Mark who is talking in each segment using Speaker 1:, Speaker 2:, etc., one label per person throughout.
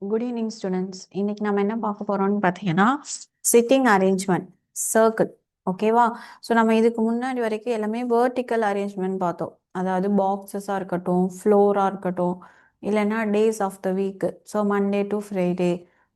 Speaker 1: Good evening students. இன்னைக்கு நம்ம என்ன பார்க்க போறோம்னு பார்த்தீங்கன்னா சிட்டிங் அரேஞ்ச்மெண்ட் சர்க்கிள். ஓகேவா? ஸோ நம்ம இதுக்கு முன்னாடி வரைக்கும் எல்லாமே வேர்ட்டிக்கல் அரேஞ்ச்மெண்ட் பார்த்தோம். அதாவது பாக்ஸஸாக இருக்கட்டும், ஃப்ளோராக இருக்கட்டும், இல்லைன்னா days of the week. So Monday to Friday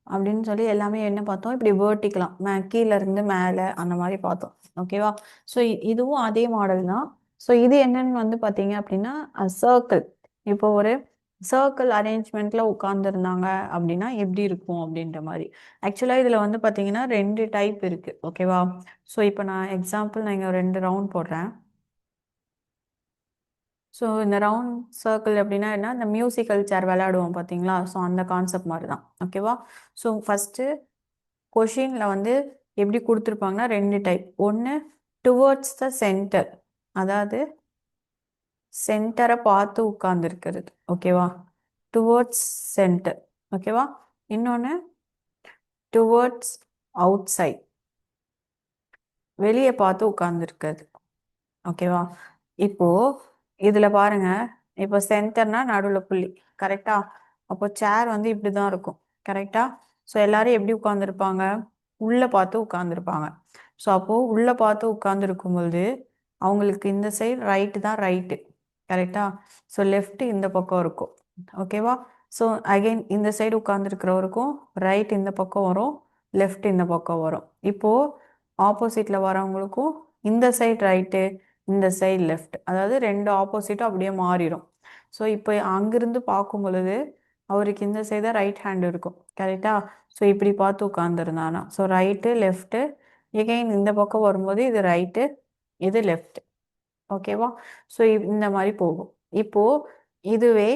Speaker 1: அப்படின்னு சொல்லி எல்லாமே என்ன பார்த்தோம், இப்படி வேர்ட்டிக்கலாம் கீழே இருந்து மேலே அந்த மாதிரி பார்த்தோம். ஓகேவா? ஸோ இதுவும் அதே மாடல் தான். ஸோ இது என்னன்னு வந்து பார்த்தீங்க அப்படின்னா சர்க்கிள். இப்போ ஒரு சர்க்கிள் அரேஞ்ச்மெண்ட்ல உட்கார்ந்துருந்தாங்க அப்படின்னா எப்படி இருக்கும் அப்படின்ற மாதிரி. ஆக்சுவலா இதுல வந்து பாத்தீங்கன்னா 2 டைப் இருக்கு. ஓகேவா? ஸோ இப்போ நான் எக்ஸாம்பிள் நான் இங்க 2 ரவுண்ட் போடுறேன். ஸோ இந்த ரவுண்ட் சர்க்கிள் எப்படின்னா என்ன, இந்த மியூசிக்கல் சேர் விளையாடுவோம் பார்த்தீங்களா? ஸோ அந்த கான்செப்ட் மாதிரி தான். ஓகேவா? ஸோ ஃபர்ஸ்ட் கொஷின்ல வந்து எப்படி கொடுத்துருப்பாங்கன்னா 2 டைப். ஒன்று டுவர்ட்ஸ் த சென்டர், அதாவது சென்டரை பார்த்து உட்கார்ந்துருக்கிறது. ஓகேவா? Towards centre. ஓகேவா? இன்னொன்று டுவர்ட்ஸ் அவுட் சைட், வெளியே பார்த்து உட்கார்ந்துருக்கிறது. ஓகேவா? இப்போ இதுல பாருங்க, இப்போ சென்டர்னா நடுவில் புள்ளி. கரெக்டா? அப்போ சேர் வந்து இப்படிதான் இருக்கும். கரெக்டா? ஸோ எல்லாரும் எப்படி உட்கார்ந்துருப்பாங்க? உள்ள பார்த்து உட்கார்ந்துருப்பாங்க. ஸோ அப்போ உள்ள பார்த்து உட்கார்ந்துருக்கும் பொழுது அவங்களுக்கு இந்த சைடு ரைட்டு தான் ரைட்டு. கரெக்டா? ஸோ லெஃப்ட் இந்த பக்கம் இருக்கும். ஓகேவா? ஸோ அகைன் இந்த சைடு உட்கார்ந்துருக்கிறவருக்கும் ரைட் இந்த பக்கம் வரும், லெஃப்ட் இந்த பக்கம் வரும். இப்போ ஆப்போசிட்ல வரவங்களுக்கும் இந்த சைடு ரைட்டு, இந்த சைடு லெஃப்ட், அதாவது 2 ஆப்போசிட்டும் அப்படியே மாறிடும். ஸோ இப்போ அங்கிருந்து பார்க்கும் பொழுது அவருக்கு இந்த சைடு ரைட் ஹேண்ட் இருக்கும். கரெக்டா? ஸோ இப்படி பார்த்து உட்காந்துருந்தானா, ஸோ ரைட்டு லெஃப்ட்டு, எகைன் இந்த பக்கம் வரும்போது இது ரைட்டு, இது லெஃப்ட். ஓகேவா? ஸோ இந்த மாதிரி போகும். இப்போ இதுவே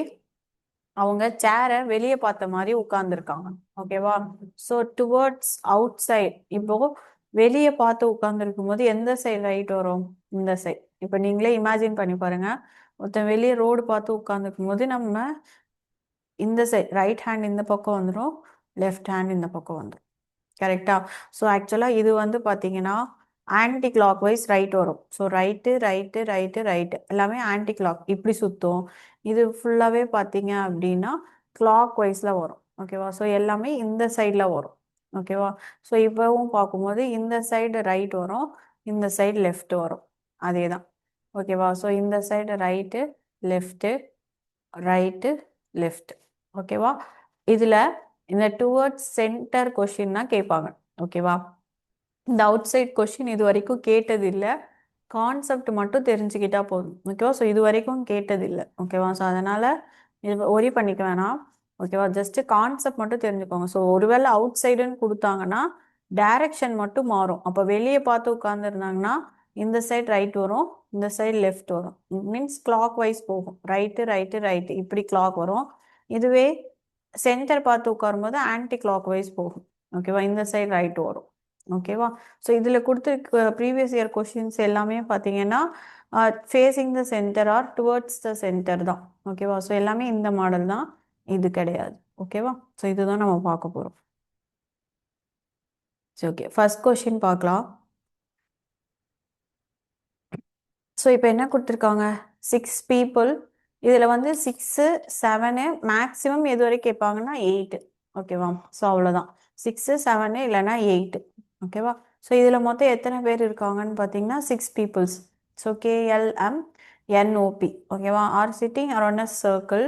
Speaker 1: அவங்க சேரை வெளியே பார்த்த மாதிரி உட்கார்ந்துருக்காங்க. ஓகேவா? ஸோ டுவர்ட்ஸ் அவுட் சைட், இப்போ வெளியே பார்த்து உட்கார்ந்துருக்கும் போது எந்த சைடு ரைட் வரும்? இந்த சைட். இப்போ நீங்களே இமேஜின் பண்ணி பாருங்க, ஒருத்தன் வெளியே ரோடு பார்த்து உட்கார்ந்துருக்கும் போது நம்ம இந்த சைட் ரைட் ஹேண்ட் இந்த பக்கம் வந்துடும், லெஃப்ட் ஹேண்ட் இந்த பக்கம் வந்துடும். கரெக்டா? ஸோ ஆக்சுவலாக இது வந்து பார்த்தீங்கன்னா ஆன்டி கிளாக் வைஸ் ரைட் வரும். So right right right right எல்லாமே ஆன்டி கிளாக் இப்படி சுற்றும். இது ஃபுல்லாகவே பார்த்தீங்க அப்படின்னா கிளாக் வைஸில் வரும். ஓகேவா? ஸோ எல்லாமே இந்த சைடில் வரும். ஓகேவா? ஸோ இப்போவும் பார்க்கும்போது இந்த சைடு ரைட் வரும், இந்த சைடு லெஃப்ட் வரும். அதே தான். ஓகேவா? ஸோ இந்த side right left, right left. ஓகேவா? இதில் இந்த டுவர்ட்ஸ் சென்டர் கொஷின் தான் கேட்பாங்க. ஓகேவா? இந்த அவுட் சைட் கொஷின் இது வரைக்கும் கேட்டது இல்லை, கான்செப்ட் மட்டும் தெரிஞ்சுக்கிட்டா போதும். ஓகேவா? ஸோ இது வரைக்கும் கேட்டது இல்லை. ஓகேவா? ஸோ அதனால இது ஒரி பண்ணிக்க வேணாம். ஓகேவா? ஜஸ்ட் கான்செப்ட் மட்டும் தெரிஞ்சுக்கோங்க. ஸோ ஒருவேளை அவுட் சைடுன்னு கொடுத்தாங்கன்னா டைரக்ஷன் மட்டும் மாறும். அப்போ வெளியே பார்த்து உட்காந்துருந்தாங்கன்னா இந்த சைடு ரைட் வரும், இந்த சைடு லெஃப்ட் வரும். மீன்ஸ் கிளாக் வைஸ் போகும். ரைட்டு ரைட்டு ரைட்டு இப்படி கிளாக் வரும். இதுவே சென்டர் பார்த்து உட்காரும்போது ஆன்டி கிளாக் வைஸ் போகும். ஓகேவா? இந்த சைடு ரைட் வரும். ஓகேவா? ஸோ இதில் கொடுத்துருக்க ப்ரீவியஸ் இயர் கொஷின்ஸ் எல்லாமே பார்த்தீங்கன்னா facing the centre are towards the centre தான். ஓகேவா? ஸோ எல்லாமே இந்த மாடல் தான், இது கிடையாது. ஓகேவா? ஸோ இதுதான் நம்ம பார்க்க போகிறோம். சரி, ஓகே. ஃபர்ஸ்ட் கொஷின் பார்க்கலாம். ஸோ இப்போ என்ன கொடுத்துருக்காங்க? 6 பீப்புள். இதில் வந்து 6, 7 மேக்ஸிமம் எது வரைக்கும் கேட்பாங்கன்னா 8. ஓகேவா? ஸோ அவ்வளோதான். 6, 7 இல்லைன்னா 8. ஓகேவா? ஸோ இதில் மொத்தம் எத்தனை பேர் இருக்காங்கன்னு பார்த்தீங்கன்னா 6 பீப்புள்ஸ். So KLMNOP. ஓகேவா? Are sitting around a circle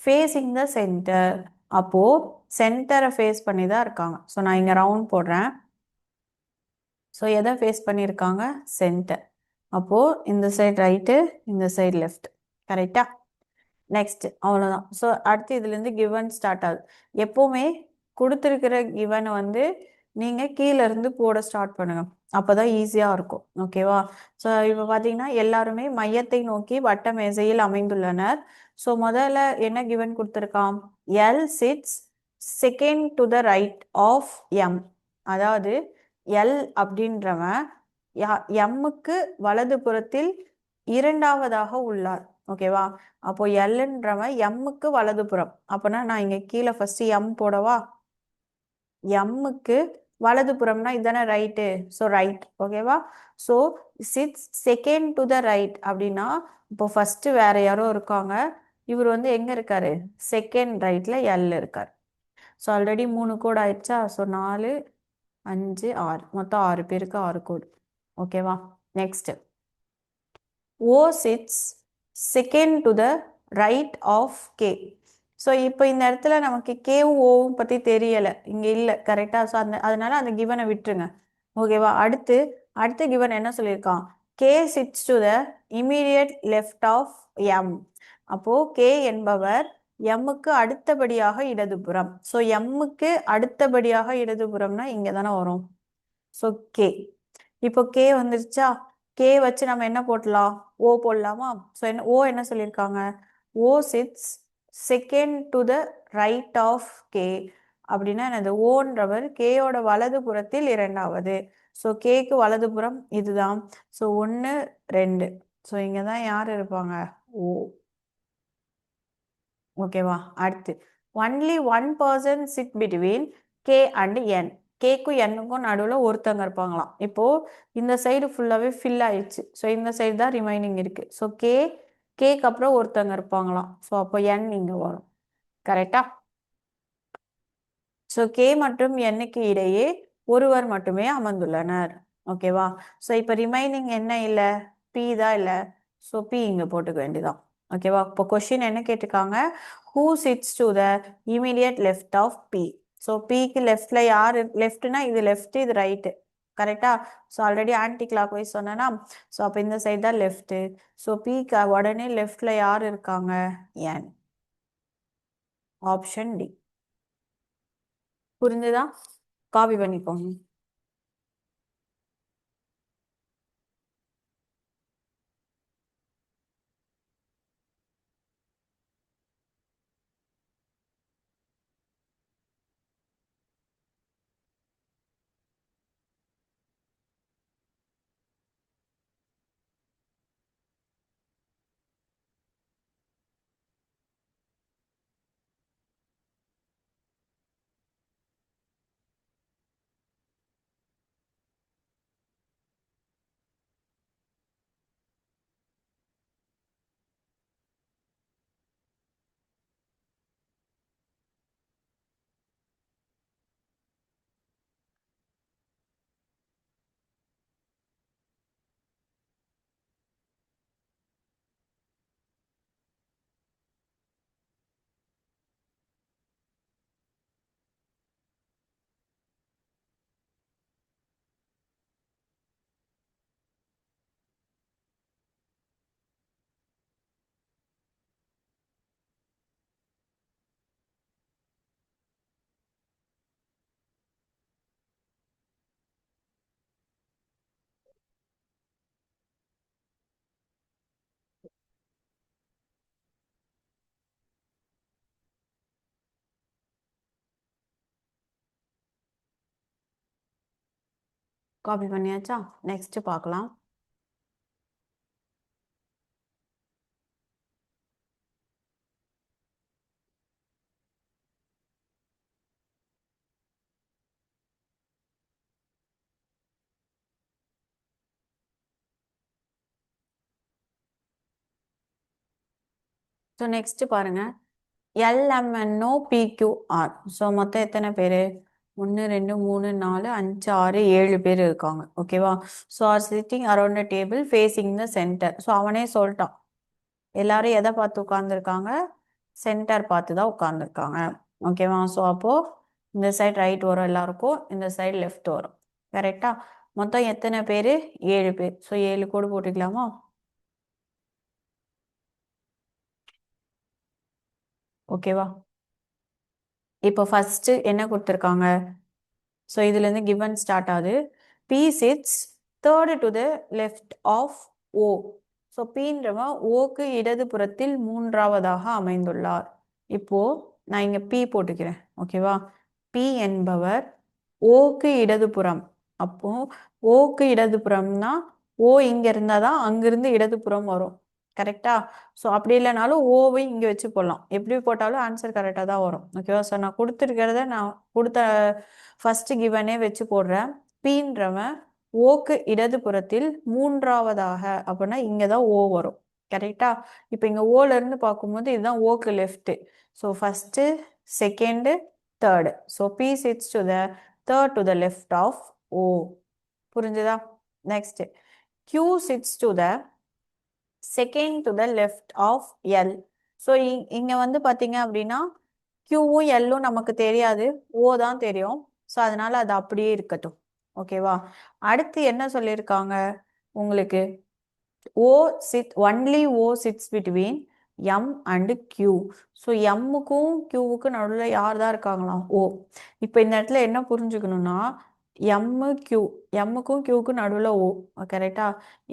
Speaker 1: facing the centre. அப்போது சென்டரை ஃபேஸ் பண்ணி தான் இருக்காங்க. ஸோ நான் இங்கே ரவுண்ட் போடுறேன். ஸோ எதை ஃபேஸ் பண்ணியிருக்காங்க? சென்டர். அப்போது இந்த சைடு ரைட்டு, இந்த சைடு லெஃப்ட். கரெக்டா? நெக்ஸ்ட் அவ்வளோதான். ஸோ அடுத்து இதுலேருந்து கிவன் ஸ்டார்ட் ஆகுது. எப்போவுமே கொடுத்துருக்கிற கிவனை வந்து நீங்கள் கீழே இருந்து போட ஸ்டார்ட் பண்ணுங்க. அப்போ தான் ஈஸியாக இருக்கும். ஓகேவா? ஸோ இப்போ பார்த்தீங்கன்னா எல்லாருமே மையத்தை நோக்கி வட்ட மேசையில் அமைந்துள்ளனர். ஸோ முதல்ல என்ன கிவன் கொடுத்துருக்கான்? L sits second to the right of M. அதாவது எல் அப்படின்றவன் எம்முக்கு வலது புறத்தில் இரண்டாவதாக உள்ளார். ஓகேவா? அப்போ எல்ன்றவன் எம்முக்கு வலதுபுறம். அப்போனா நான் இங்க கீழே ஃபர்ஸ்ட் எம் போடவா? எம்முக்கு வலதுபுறம்னா இதுதானே ரைட்டு. So right. ஓகேவா? So sits second to the right அப்படின்னா இப்போ ஃபர்ஸ்ட் வேற யாரோ இருக்காங்க, இவர் வந்து எங்க இருக்காரு? செகண்ட் ரைட்ல எல் இருக்கார். ஸோ ஆல்ரெடி 3 கோடு ஆயிடுச்சா? ஸோ 4 5 6 மொத்தம் 6 பேருக்கு 6 கோடு. ஓகேவா? Next O sits second to the right of K. So இப்போ இந்த இடத்துல நமக்கு கேவும் ஓவும் பற்றி தெரியலை, இங்கே இல்லை. கரெக்டாக? ஸோ அதனால அந்த கிவனை விட்டுருங்க. ஓகேவா? அடுத்த கிவன் என்ன சொல்லியிருக்கான்? K sits to the immediate left of M. அப்போ கே என்பவர் எம்முக்கு அடுத்தபடியாக இடதுபுறம். ஸோ எம்முக்கு அடுத்தபடியாக இடதுபுறம்னா இங்கே தானே வரும். So K. இப்போ கே வந்துருச்சா? கே வச்சு நம்ம என்ன போடலாம்? ஓ போடலாமா? ஸோ ஓ என்ன சொல்லியிருக்காங்க? O sits second to the right of K. அப்படின்னா என்னது? ஓன்றவர் கேயோட வலது புறத்தில் இரண்டாவது. ஸோ கேக்கு வலதுபுறம் இதுதான். ஸோ 1 2. ஸோ இங்கே தான் யார் இருப்பாங்க? ஓ. ஓகேவா? அடுத்து only one person sit between K and N. கேக்கும் என்னுக்கும் நடுவில் ஒருத்தங்க இருப்பாங்களாம். இப்போ இந்த சைடு ஃபுல்லாகவே ஃபில் ஆயிடுச்சு. ஸோ இந்த சைடு தான் ரிமைனிங் இருக்கு. ஸோ கேக்கு அப்புறம் ஒருத்தங்க இருப்பாங்களாம். ஸோ அப்போ என் இங்கே வரும். கரெக்டா? ஸோ கே மற்றும் எண்ணுக்கு இடையே ஒருவர் மட்டுமே அமர்ந்துள்ளனர். ஓகேவா? ஸோ இப்போ ரிமைனிங் என்ன இல்லை? பி தான் இல்லை. ஸோ பி இங்கே போட்டுக்க வேண்டியதான். ஓகேவா? இப்போ கொஸ்டின் என்ன கேட்டிருக்காங்க? Who sits to the immediate left of B. So பிக்கு லெஃப்ட்ல யார்? லெஃப்ட்னா இது லெஃப்ட், இது ரைட்டு. கரெக்டா? So already anticlockwise சொன்னேன்னா, ஸோ அப்போ இந்த சைடு தான் லெஃப்ட். ஸோ பிக்கு உடனே லெஃப்ட்ல யார் இருக்காங்க? என். Option D. புரிஞ்சுதா? காப்பி பண்ணிக்கோங்க. காப்பி பண்ணியாச்சா? நெக்ஸ்ட் பார்க்கலாம். ஸோ நெக்ஸ்ட் பாருங்க, எல்எம்என்ஓ பிக்யூஆர். ஸோ மொத்தம் எத்தனை பேர்? 1 2 3 4 5 6 7 பேர் இருக்காங்க. ஓகேவா? So are sitting around a table facing the centre. So அவனே சொல்லிட்டான், எல்லாரும் எதை பார்த்து உட்காந்துருக்காங்க? சென்டர் பார்த்து தான் உட்காந்துருக்காங்க. ஓகேவா? ஸோ அப்போ இந்த சைடு ரைட் வரும் எல்லாருக்கும், இந்த சைடு லெஃப்ட் வரும். கரெக்டா? மொத்தம் எத்தனை பேர்? 7 பேர். ஸோ 7 கோடு போட்டுக்கலாமா? ஓகேவா? இப்போ ஃபர்ஸ்ட் என்ன கொடுத்துருக்காங்க? ஸோ இதுலேருந்து கிவன் ஸ்டார்ட் ஆகுது. P sits third to the left of O. So பீன்றவன் ஓக்கு இடது புறத்தில் மூன்றாவதாக அமைந்துள்ளார். இப்போ நான் இங்க பி போட்டுக்கிறேன். ஓகேவா? பி என்பவர் ஓக்கு இடதுபுறம். அப்போ ஓக்கு இடதுபுறம்னா ஓ இங்க இருந்தாதான் அங்கிருந்து இடதுபுறம் வரும். கரெக்டா? ஸோ அப்படி இல்லைனாலும் ஓவை இங்கே வச்சு போடலாம். எப்படி போட்டாலும் ஆன்சர் கரெக்டாக தான் வரும். ஓகேவா? ஸோ நான் கொடுத்துருக்கிறத நான் கொடுத்த ஃபர்ஸ்ட் கிவனே வச்சு போடுறேன். பீன்றவன் ஓக்கு இடதுபுறத்தில் மூன்றாவதாக, அப்படின்னா இங்கே தான் ஓ வரும். கரெக்டா? இப்போ இங்கே ஓல இருந்து பார்க்கும்போது இதுதான் ஓக்கு left. So first second third. So P sits to the third to the left of O. புரிஞ்சுதா? Next. Q sits to the second to the left of L. So இங்க வந்து பார்த்தீங்க அப்படின்னா Qவும் Lவும் நமக்கு தெரியாது, O தான் தெரியும். ஸோ அதனால அது அப்படியே இருக்கட்டும். ஓகேவா? அடுத்து என்ன சொல்லியிருக்காங்க உங்களுக்கு? O sit only O sits between M and Q. So எம்முக்கும் கியூவுக்கும் நடுவில் யார் தான் இருக்காங்களாம்? O. இப்போ இந்த இடத்துல என்ன புரிஞ்சுக்கணும்னா எம்மு கியூ, எம்முக்கும் கியூவுக்கும் நடுவில் O. கரெக்டா?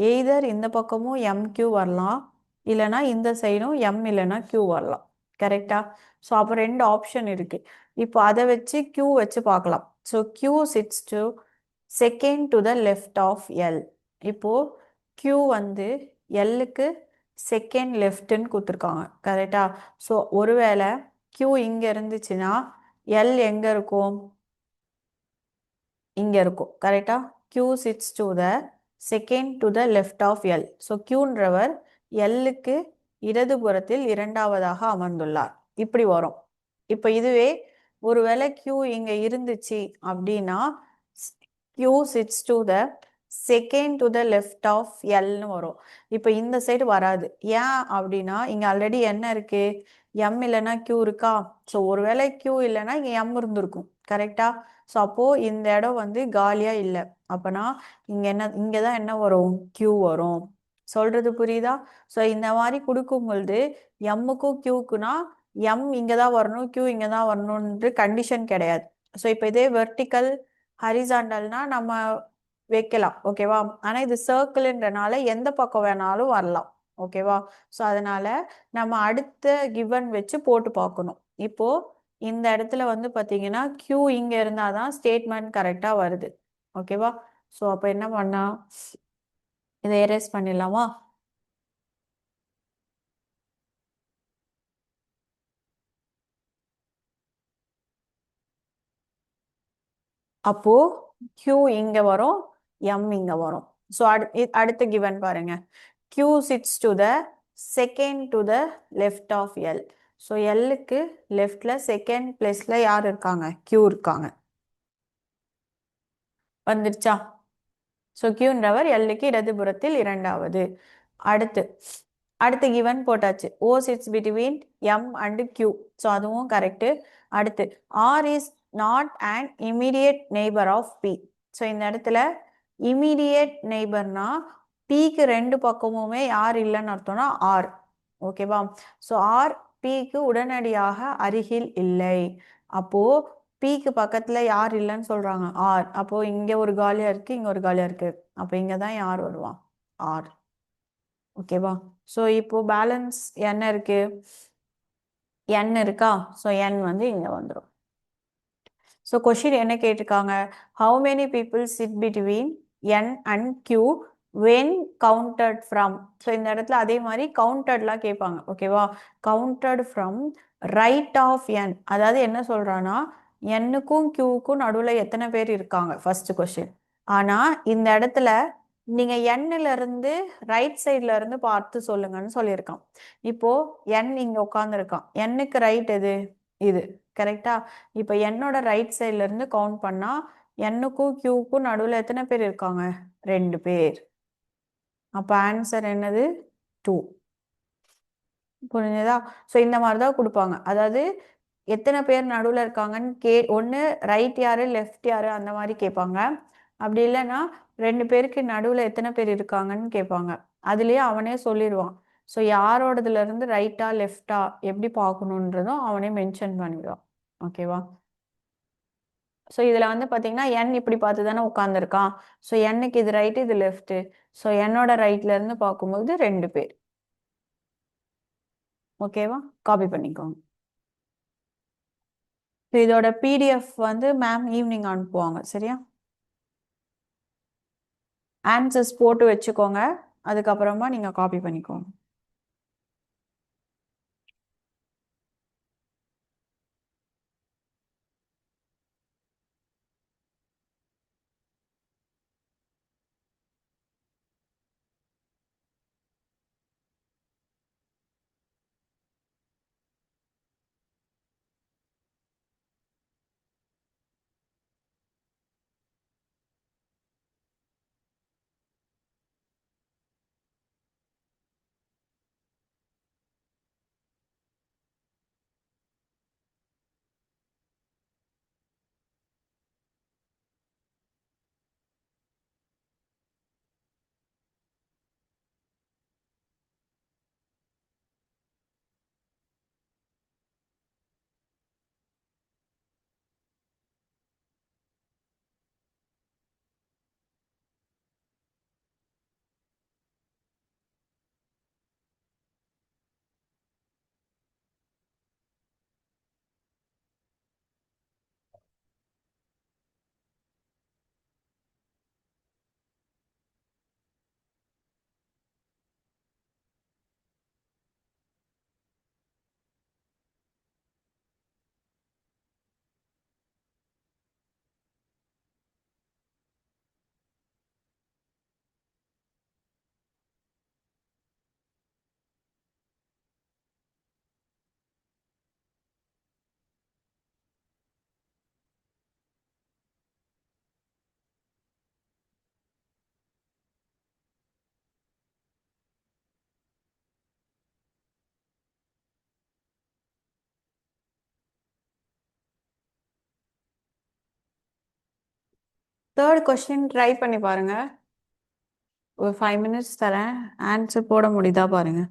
Speaker 1: எய்தர் இந்த பக்கமும் MQ வரலாம், இல்லைனா இந்த சைடும் M இல்லைனா Q வரலாம். கரெக்டா? ஸோ அப்போ ரெண்டு ஆப்ஷன் இருக்கு. இப்போ அதை வச்சு Q வச்சு பார்க்கலாம். So Q sits to second to the left of L. இப்போ Q வந்து Lக்கு செகண்ட் லெஃப்ட்னு கொடுத்துருக்காங்க. கரெக்டா? ஸோ ஒருவேளை Q இங்கே இருந்துச்சுன்னா L எங்கே இருக்கும்? இங்கே இருக்கும். கரெக்டா? Q sits to the second to the left of L. So Qன்றவர் Lக்கு இடதுபுறத்தில் இரண்டாவதாக அமர்ந்துள்ளார். இப்படி வரும். இப்போ இதுவே ஒருவேளை Q இங்கே இருந்துச்சு அப்படின்னா Q sits to the second to the left of எல்னு வரும். இப்போ இந்த சைடு வராது. ஏன் அப்படின்னா இங்கே ஆல்ரெடி என்ன இருக்கு? எம் இல்லைன்னா கியூ இருக்கா? ஸோ ஒருவேளை கியூ இல்லைன்னா இங்கே எம் இருந்திருக்கும். கரெக்டா? ஸோ அப்போது இந்த இடம் வந்து காலியாக இல்லை. அப்போனா இங்கே தான் என்ன வரும்? கியூ வரும். சொல்கிறது புரியுதா? ஸோ இந்த மாதிரி கொடுக்கும் பொழுது எம்முக்கும் கியூக்குனா எம் இங்கே தான் வரணும், கியூ இங்கே தான் வரணுன்ற கண்டிஷன் கிடையாது. ஸோ இப்போ இதே வெர்டிக்கல் ஹரிசாண்டல்னா நம்ம வைக்கலாம். ஓகேவா? ஆனா இது சர்க்கிள்ன்றனால எந்த பக்கம் வேணாலும் வரலாம். ஓகேவா? ஸோ அதனால நம்ம அடுத்த கிவன் வச்சு போட்டு பார்க்கணும். இப்போ இந்த இடத்துல வந்து பார்த்தீங்கன்னா கியூ இங்க இருந்தாதான் ஸ்டேட்மெண்ட் கரெக்டா வருது. ஓகேவா? ஸோ அப்போ என்ன பண்ணா இதை எரேஸ் பண்ணிடலாமா? அப்போ Q இங்க வரும், M இங்க வரும். ஸோ அடுத்த கிவன் பாருங்க. Q sits to the second to the left of L. So Lக்கு லெஃப்ட்ல செகண்ட் பிளேஸ்ல யார் இருக்காங்க? Q இருக்காங்க. வந்துருச்சா? ஸோ Qன்றவர் Lக்கு இடதுபுறத்தில் இரண்டாவது. அடுத்து கிவன் போட்டாச்சு. O sits between M and Q. So அதுவும் கரெக்டு. அடுத்து R is not an immediate neighbor of P. So இந்த இடத்துல இமீடியட் நெய்பர்னா Pக்கு ரெண்டு பக்கமுமே யார் இல்லைன்னு அர்த்தம்னா R. ஓகேவா? ஸோ R Pக்கு உடனடியாக அருகில் இல்லை. அப்போ Pக்கு பக்கத்துல யார் இல்லைன்னு சொல்றாங்க? R. அப்போ இங்க ஒரு காலியா இருக்கு, இங்க ஒரு காலியா இருக்கு. அப்போ இங்க தான் யார் வருவான்? R. ஓகேவா? ஸோ இப்போ பேலன்ஸ் என்ன இருக்கு? n இருக்கா? ஸோ n வந்து இங்க வந்துடும். ஸோ கொஷின் என்ன கேட்டிருக்காங்க? How many people sit between n and q when counted from. So இந்த இடத்துல அதே மாதிரி கவுண்டட்லாம் கேட்பாங்க. ஓகேவா? Counted from right of n. அதாவது என்ன சொல்றான்னா n-க்கும் q-க்கும் நடுவில் எத்தனை பேர் இருக்காங்க? First question. ஆனா இந்த இடத்துல நீங்க n-ல இருந்து ரைட் சைட்ல இருந்து பார்த்து சொல்லுங்கன்னு சொல்லியிருக்கான். இப்போ n இங்க உட்காந்துருக்கான். n-க்கு ரைட் எது? இது. கரெக்டா? இப்போ என்னோட ரைட் சைட்ல இருந்து கவுண்ட் பண்ணா n-க்கும் q-க்கும் நடுவில் எத்தனை பேர் இருக்காங்க? 2 பேர். அப்போ ஆன்சர் என்னது? 2. புரிஞ்சுதா? ஸோ இந்த மாதிரி தான் கொடுப்பாங்க. அதாவது எத்தனை பேர் நடுவில் இருக்காங்கன்னு ஒன்று ரைட் யாரு லெஃப்ட் யாரு அந்த மாதிரி கேட்பாங்க. அப்படி இல்லைன்னா 2 பேருக்கு நடுவில் எத்தனை பேர் இருக்காங்கன்னு கேட்பாங்க. அதுலேயே அவனே சொல்லிடுவான். ஸோ யாரோடதுல இருந்து ரைட்டா லெஃப்டா எப்படி பார்க்கணுன்றதும் அவனே மென்ஷன் பண்ணிடுவான். ஓகேவா? ஸோ இதில் வந்து பார்த்தீங்கன்னா n இப்படி பார்த்து தானே உட்காந்துருக்கான். ஸோ n-க்கு இது ரைட்டு இது லெஃப்ட்டு. ஸோ என்னோட ரைட்ல இருந்து பார்க்கும்போது 2 பேர். ஓகேவா? காப்பி பண்ணிக்கோங்க. இதோட PDF வந்து மேம் ஈவினிங் அனுப்புவாங்க. சரியா? ஆன்சர்ஸ் போட்டு வச்சுக்கோங்க. அதுக்கப்புறமா நீங்கள் காப்பி பண்ணிக்கோங்க. தேர்ட் கொஸ்டின் ட்ரை பண்ணி பாருங்க. ஒரு 5 மினிட்ஸ் தரேன், ஆன்சர் போட முடியுதா பாருங்க.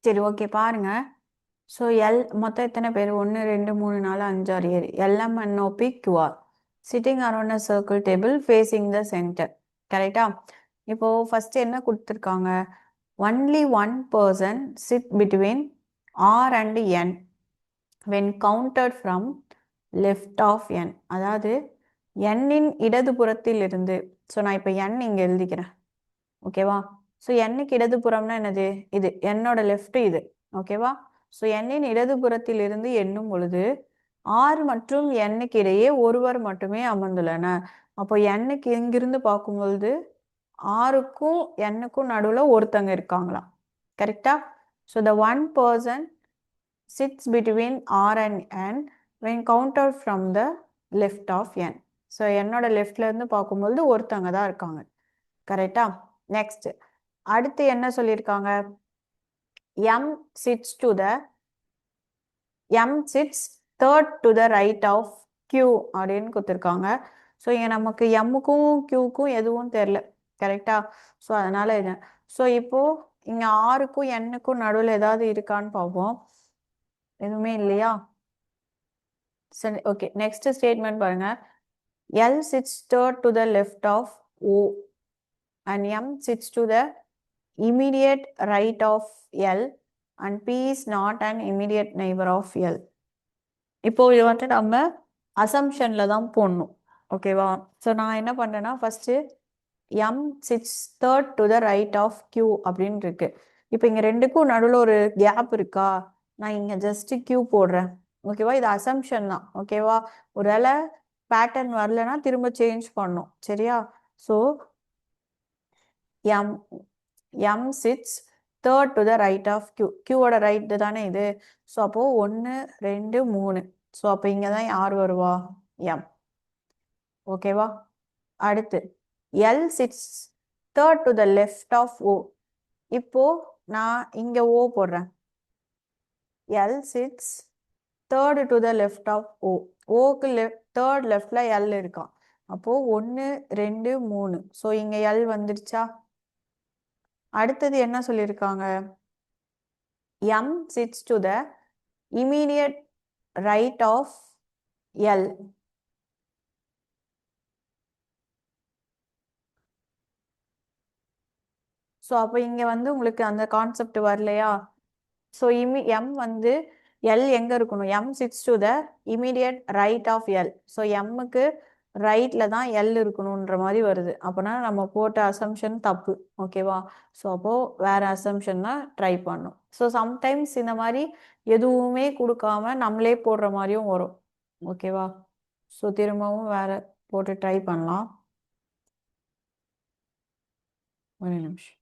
Speaker 1: சரி, ஓகே பாருங்க. ஸோ மொத்தம் எத்தனை பேர்? 1 2 3 4 5 6 7. LMNOP QR sitting around a circle table facing the centre. கரெக்டா? இப்போ ஃபர்ஸ்ட் என்ன கொடுத்துருக்காங்க? Only one person sit between R and N when counted from left of N. அதாவது எண்ணின் இடதுபுறத்தில் இருந்து. ஸோ நான் இப்போ என் இங்கே எழுதிக்கிறேன். ஓகேவா? ஸோ எண்ணுக்கு இடதுபுறம்னா என்னது? இது என்னோட லெஃப்ட் இது. ஓகேவா? ஸோ எண்ணின் இடதுபுறத்தில் இருந்து எண்ணும் பொழுது ஆர் மற்றும் எண்ணுக்கு இடையே ஒருவர் மட்டுமே அமர்ந்துள்ளனர். அப்போ எண்ணுக்கு இங்கிருந்து பார்க்கும்பொழுது ஆருக்கும் எண்ணுக்கும் நடுவில் ஒருத்தங்க இருக்காங்களாம். கரெக்டா? So the one person sits between R and N when counted from the left of N. So என்னோட லெஃப்ட்ல இருந்து பார்க்கும்பொழுது ஒருத்தங்க தான் இருக்காங்க. கரெக்டா? நெக்ஸ்ட் அடுத்து என்ன சொல்லியிருக்காங்க? M sits to the M sits third to the right of Q அப்படின்னு கொடுத்துருக்காங்க. ஸோ இங்கே நமக்கு எம்முக்கும் கியூக்கும் எதுவும் தெரில. கரெக்டா? ஸோ அதனால இது. ஸோ இப்போ இங்கே ஆருக்கும் எண்ணுக்கும் நடுவில் ஏதாவது இருக்கான்னு பார்ப்போம். எதுவுமே இல்லையா? சரி, ஓகே. நெக்ஸ்ட் ஸ்டேட்மெண்ட் பாருங்க. L sits third to the left of O and M sits to the immediate right of L and P is not an immediate neighbor of L. இப்போ இது வந்து நம்ம அசம்ஷன்ல தான் போடணும். ஓகேவா? ஸோ நான் என்ன பண்ணுறேன்னா first M sits third to the right of Q அப்படின்னு இருக்கு. இப்போ இங்கே ரெண்டுக்கும் நடுவில் ஒரு கேப் இருக்கா? நான் இங்கே ஜஸ்ட் கியூ போடுறேன். ஓகேவா? இது அசம்ஷன் தான். ஓகேவா? ஒருவேளை பேட்டர்ன் வரலன்னா திரும்ப சேஞ்ச் பண்ணும். சரியா? So M M sits third to the right of Q. கியூவோட ரைட்டு தானே இது. ஸோ அப்போது 1 2 3. ஸோ அப்போ இங்கே தான் யார் வருவா? எம். ஓகேவா? அடுத்து L sits third to the left of O. இப்போ நான் இங்க O போடுறேன். L sits third to the left of O. ஓக்கு தேர்ட் லெஃப்ட்ல L இருக்கான். அப்போ 1 2 3. ஸோ இங்க L வந்துருச்சா? அடுத்தது என்ன சொல்லியிருக்காங்க? M sits to the immediate right of L. So அப்போ இங்க வந்து உங்களுக்கு அந்த கான்செப்ட் வரலையா? ஸோ எம் வந்து எல் எங்க இருக்கணும்? M sits to the immediate right of L. So எம்முக்கு ரைட்ல தான் எல் இருக்கணுன்ற மாதிரி வருது. அப்போனா நம்ம போட்ட அசம்ஷன் தப்பு. ஓகேவா? ஸோ அப்போ வேற அசம்ஷன் தான் ட்ரை பண்ணும். ஸோ சம்டைம்ஸ் இந்த மாதிரி எதுவுமே கொடுக்காம நம்மளே போடுற மாதிரியும் வரும். ஓகேவா? ஸோ திரும்பவும் வேற போட்டு ட்ரை பண்ணலாம். ஒரு நிமிஷம்.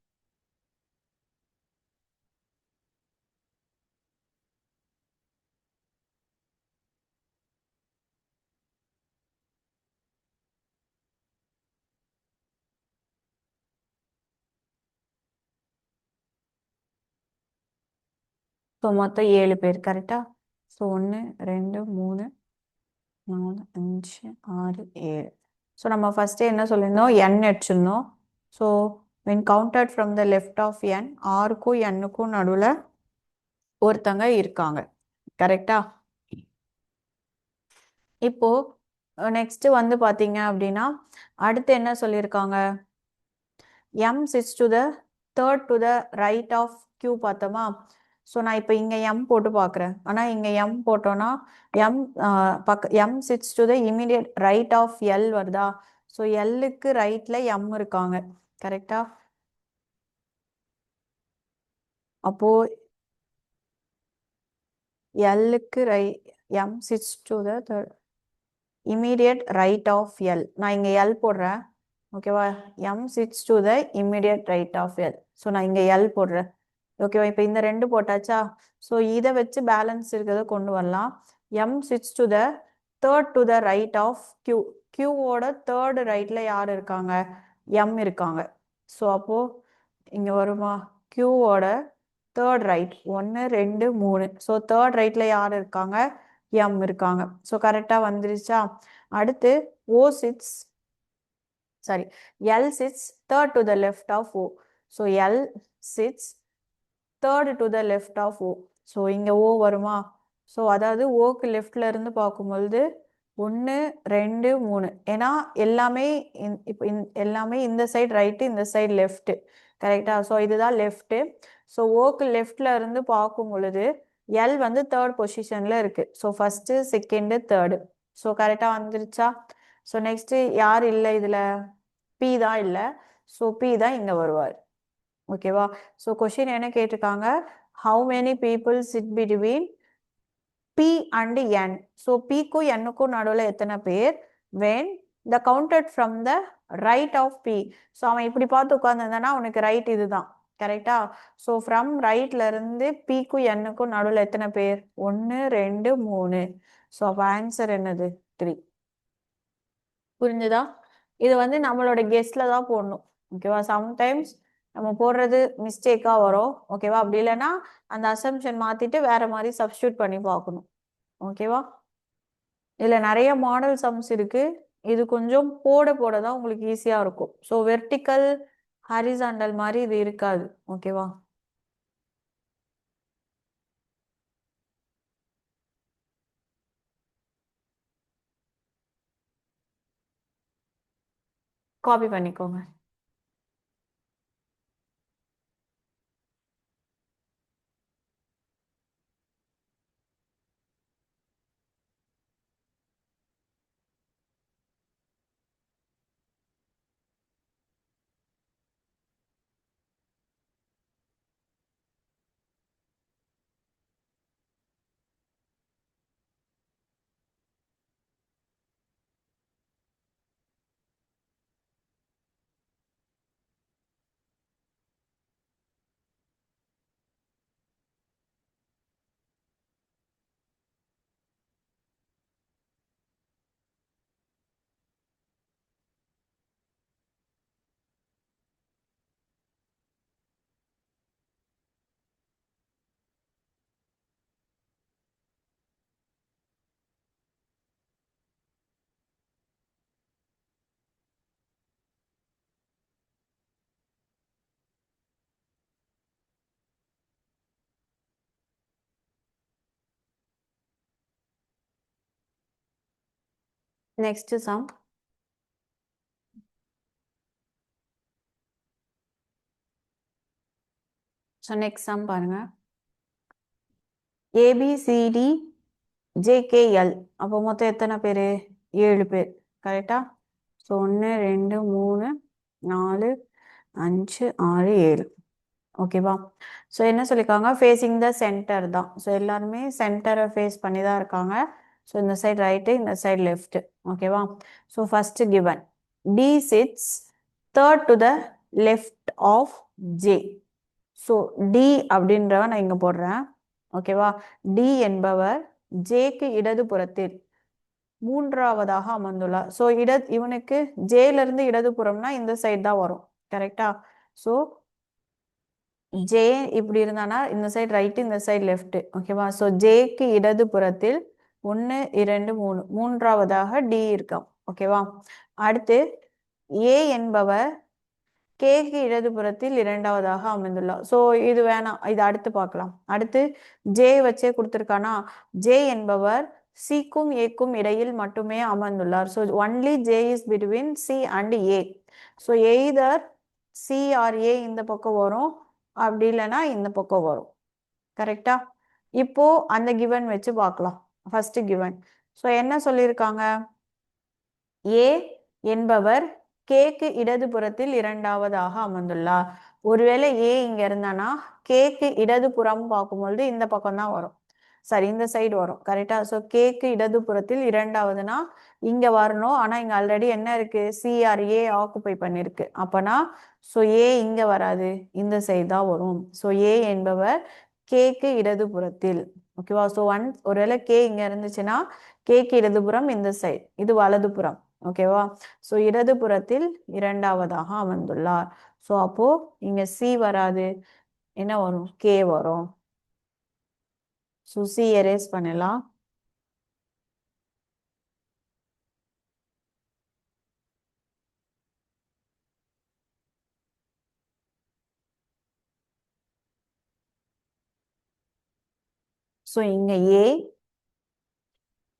Speaker 1: ஸோ மொத்தம் 7 பேர் கரெக்டா? ஸோ 1 2 3 4 5 6 7. ஸோ நம்ம ஃபர்ஸ்ட் என்ன சொல்லியிருந்தோம்? n எடுச்சிருந்தோம். So when counted from the left of n, ஆருக்கும் n-க்கும் நடுவில் ஒருத்தங்க இருக்காங்க. கரெக்டா? இப்போ நெக்ஸ்ட் வந்து பார்த்தீங்க அப்படின்னா அடுத்து என்ன சொல்லியிருக்காங்க? m sits to the third to the right of q பார்த்தோமா? ஸோ நான் இப்போ இங்கே m போட்டு பார்க்குறேன். ஆனால் இங்கே m போட்டோன்னா m sits to the immediate right of l வருதா? ஸோ எல்லுக்கு ரைட்டில் m இருக்காங்க. கரெக்டா? அப்போ எல்லுக்கு m sits to the third immediate right of l. நான் இங்கே l போடுறேன். ஓகேவா? m sits to the immediate right of l. So நான் இங்கே l போடுறேன். ஓகேவா? இப்போ இந்த 2 போட்டாச்சா? ஸோ இதை வச்சு பேலன்ஸ் இருக்கிறத கொண்டு வரலாம். m sits to the third to the right of q. q-ஓட தேர்டு ரைட்ல யார் இருக்காங்க? m இருக்காங்க. ஸோ அப்போ இங்க வருமா? q-ஓட தேர்ட் ரைட் 1 2 3. ஸோ தேர்ட் ரைட்ல யார் இருக்காங்க? m இருக்காங்க. ஸோ கரெக்டா வந்துருச்சா? அடுத்து o sits sorry L sits third to the left of O. So L sits third to the left of O. So இங்கே O வருமா? ஸோ அதாவது ஓக்கு லெஃப்ட்ல இருந்து பார்க்கும்பொழுது 1 2 3. ஏன்னா எல்லாமே இப்போ எல்லாமே இந்த சைடு ரைட்டு, இந்த சைடு லெஃப்ட். கரெக்டா? ஸோ இதுதான் லெஃப்ட். ஸோ ஓக்கு லெஃப்ட்ல இருந்து பார்க்கும் பொழுது எல் வந்து தேர்ட் பொசிஷன்ல இருக்கு. So first second third. So கரெக்டா வந்துருச்சா? ஸோ நெக்ஸ்ட் யார் இல்லை இதுல? பி தான் இல்லை. ஸோ பி தான் இங்க வருவார். ஓகேவா? ஸோ கொஸ்டின் என்ன கேட்டிருக்காங்க? How many people sit between B and N. So பிக்கும் என்னுக்கும் நடுவில் எத்தனை பேர்? When the counted from the right of B. So அவன் இப்படி பார்த்து உட்காந்துருந்தானா அவனுக்கு ரைட் இதுதான். கரெக்டா? ஸோ ஃப்ரம் ரைட்ல இருந்து பிக்கும் என்னுக்கும் நடுவில் எத்தனை பேர்? 1 2 3. ஸோ அப்போ ஆன்சர் என்னது? 3. புரிஞ்சுதா? இது வந்து நம்மளோட கெஸ்ட்ல தான் போடணும். ஓகேவா? சம்டைம்ஸ் நம்ம போடுறது மிஸ்டேக்கா வரும். ஓகேவா? அப்படி இல்லைன்னா அந்த அசம்ஷன் மாத்திட்டு வேற மாதிரி சப்ஸ்டியூட் பண்ணி பார்க்கணும். ஓகேவா? இதுல நிறைய மாடல் சம்ஸ் இருக்கு. இது கொஞ்சம் போட போட தான் உங்களுக்கு ஈஸியா இருக்கும். ஸோ வெர்டிக்கல் ஹரிசாண்டல் மாதிரி இது இருக்காது. ஓகேவா? காப்பி பண்ணிக்கோங்க. Next sum. So next sum பாருங்க. ஏபிசிடி ஜேகேஎல் அப்போ மொத்தம் எத்தனை பேர்? 7 பேர். கரெக்டா? ஸோ 1 2 3 4 5 6 7. ஓகேவா? ஸோ என்ன சொல்லியிருக்காங்க? ஃபேஸிங் த சென்டர் தான். ஸோ எல்லாருமே சென்டரை ஃபேஸ் பண்ணி தான் இருக்காங்க. ஸோ இந்த சைடு ரைட்டு, இந்த சைடு லெஃப்ட். ஓகேவா? So first given T sits third to the left of J. So T அப்படின்றவ நான் இங்க போடுறேன். ஓகேவா? டி என்பவர் ஜேக்கு இடது புறத்தில் மூன்றாவதாக அமர்ந்துள்ளார். ஸோ இவனுக்கு ஜேல இருந்து இடது புறம்னா இந்த சைடு தான் வரும். கரெக்டா? ஸோ ஜே இப்படி இருந்தானா இந்த சைடு ரைட்டு, இந்த சைடு லெஃப்ட். ஓகேவா? ஸோ ஜேக்கு இடது புறத்தில் 1 2 3 மூன்றாவதாக டி இருக்கான். ஓகேவா? அடுத்து ஏ என்பவர் கேக்கு இடதுபுறத்தில் இரண்டாவதாக அமைந்துள்ளார். ஸோ இது வேணாம், இது அடுத்து பார்க்கலாம். அடுத்து ஜே வச்சே கொடுத்துருக்கானா, ஜே என்பவர் சிக்கும் ஏக்கும் இடையில் மட்டுமே அமர்ந்துள்ளார். So only J is between C and A. So either C or A இந்த பக்கம் வரும், அப்படி இல்லைன்னா இந்த பக்கம் வரும். கரெக்டா? இப்போ அந்த கிவன் வச்சு பார்க்கலாம். First given. ஸோ என்ன சொல்லியிருக்காங்க? ஏ என்பவர் கேக்கு இடதுபுறத்தில் இரண்டாவதாக அமர்ந்துள்ளார். ஒருவேளை ஏ இங்க இருந்தானா கேக்கு இடதுபுறம் பார்க்கும்பொழுது இந்த பக்கம் தான் வரும். சரி, இந்த சைடு வரும். கரெக்டா? ஸோ கேக்கு இடதுபுறத்தில் இரண்டாவதுனா இங்க வரணும். ஆனா இங்க ஆல்ரெடி என்ன இருக்கு? சிஆர்ஏ ஆக்குப்பை பண்ணிருக்கு. அப்பனா ஸோ ஏ இங்க வராது, இந்த சைடு தான் வரும். ஸோ ஏ என்பவர் கேக்கு இடதுபுறத்தில். ஓகேவா? ஸோ ஒருவேளை கே இங்க இருந்துச்சுன்னா கேக்கு இடதுபுறம் இந்த சைடு, இது வலதுபுறம். ஓகேவா? ஸோ இடதுபுறத்தில் இரண்டாவதாக அமர்ந்துள்ளார். ஸோ அப்போ இங்க சி வராது, என்ன வரும்? கே வரும். ஸோ சி எரேஸ் பண்ணலாம். ஸோ இங்க ஏ,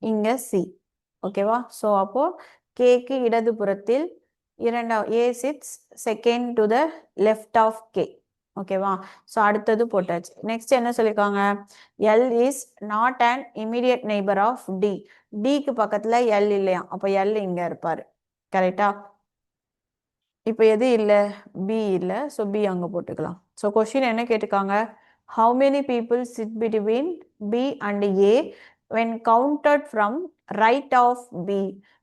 Speaker 1: இங்க சி. ஓகேவா? ஸோ அப்போ கேக்கு இடதுபுறத்தில் A sits second to the left of K. ஓகேவா? ஸோ அடுத்தது போட்டாச்சு. நெக்ஸ்ட் என்ன சொல்லியிருக்காங்க? L is not and immediate neighbour of T. டிக்கு பக்கத்துல எல் இல்லையா, அப்போ எல் இங்க இருப்பாரு. கரெக்டா? இப்போ எது இல்லை? பி இல்லை. ஸோ பி அங்கே போட்டுக்கலாம். ஸோ கொஸ்டின் என்ன கேட்டிருக்காங்க? How many people sit between B and A when counted from right of B?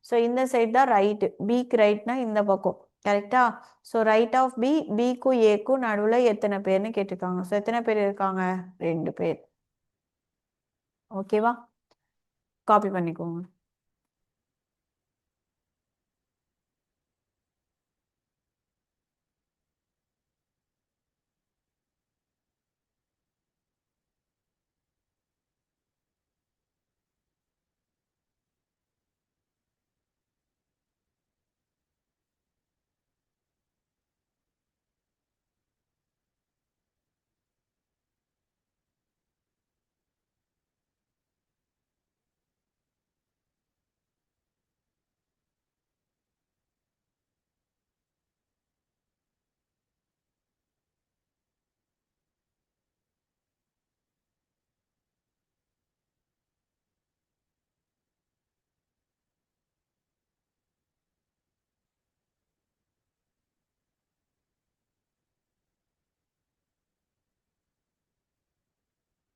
Speaker 1: So இந்த சைடு தான் ரைட்டு, பிக்கு ரைட்னா இந்த பக்கம். கரெக்டா? ஸோ ரைட் ஆஃப் பி, பிக்கும் ஏக்கும் நடுவில் எத்தனை பேர்னு கேட்டிருக்காங்க. ஸோ எத்தனை பேர் இருக்காங்க? 2 பேர். ஓகேவா? காப்பி பண்ணிக்கோங்க.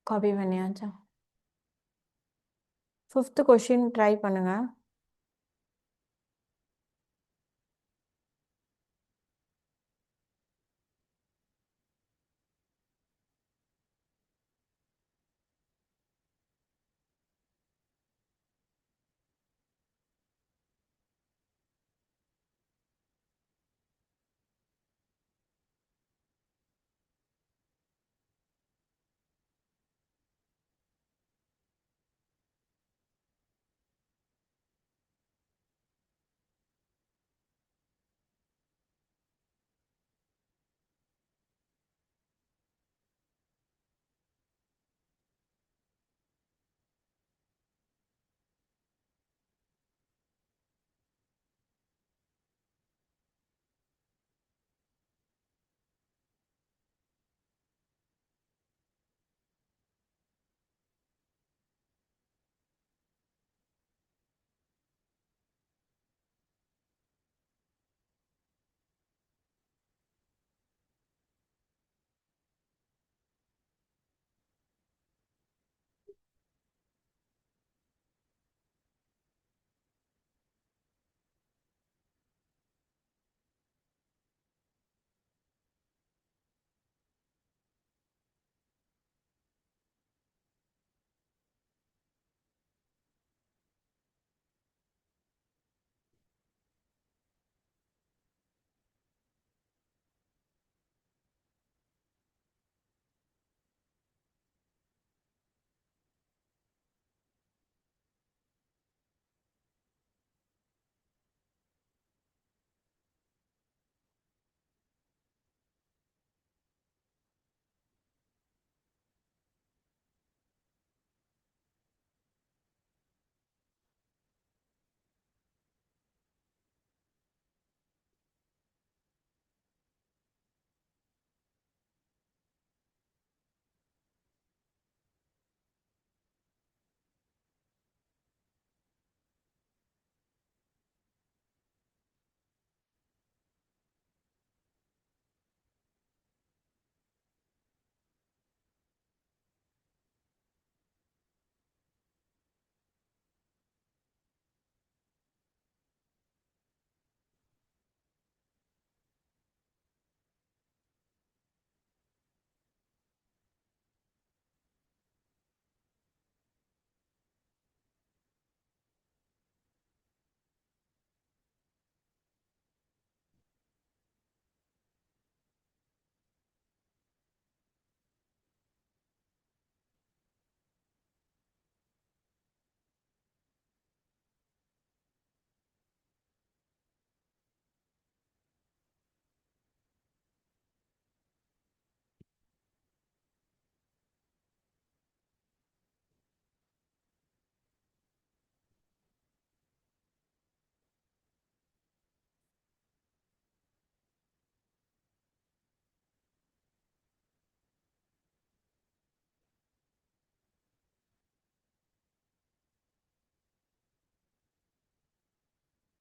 Speaker 1: காப்பி பண்ணியாச்சா? 5th கொஸ்டின் ட்ரை பண்ணுங்க.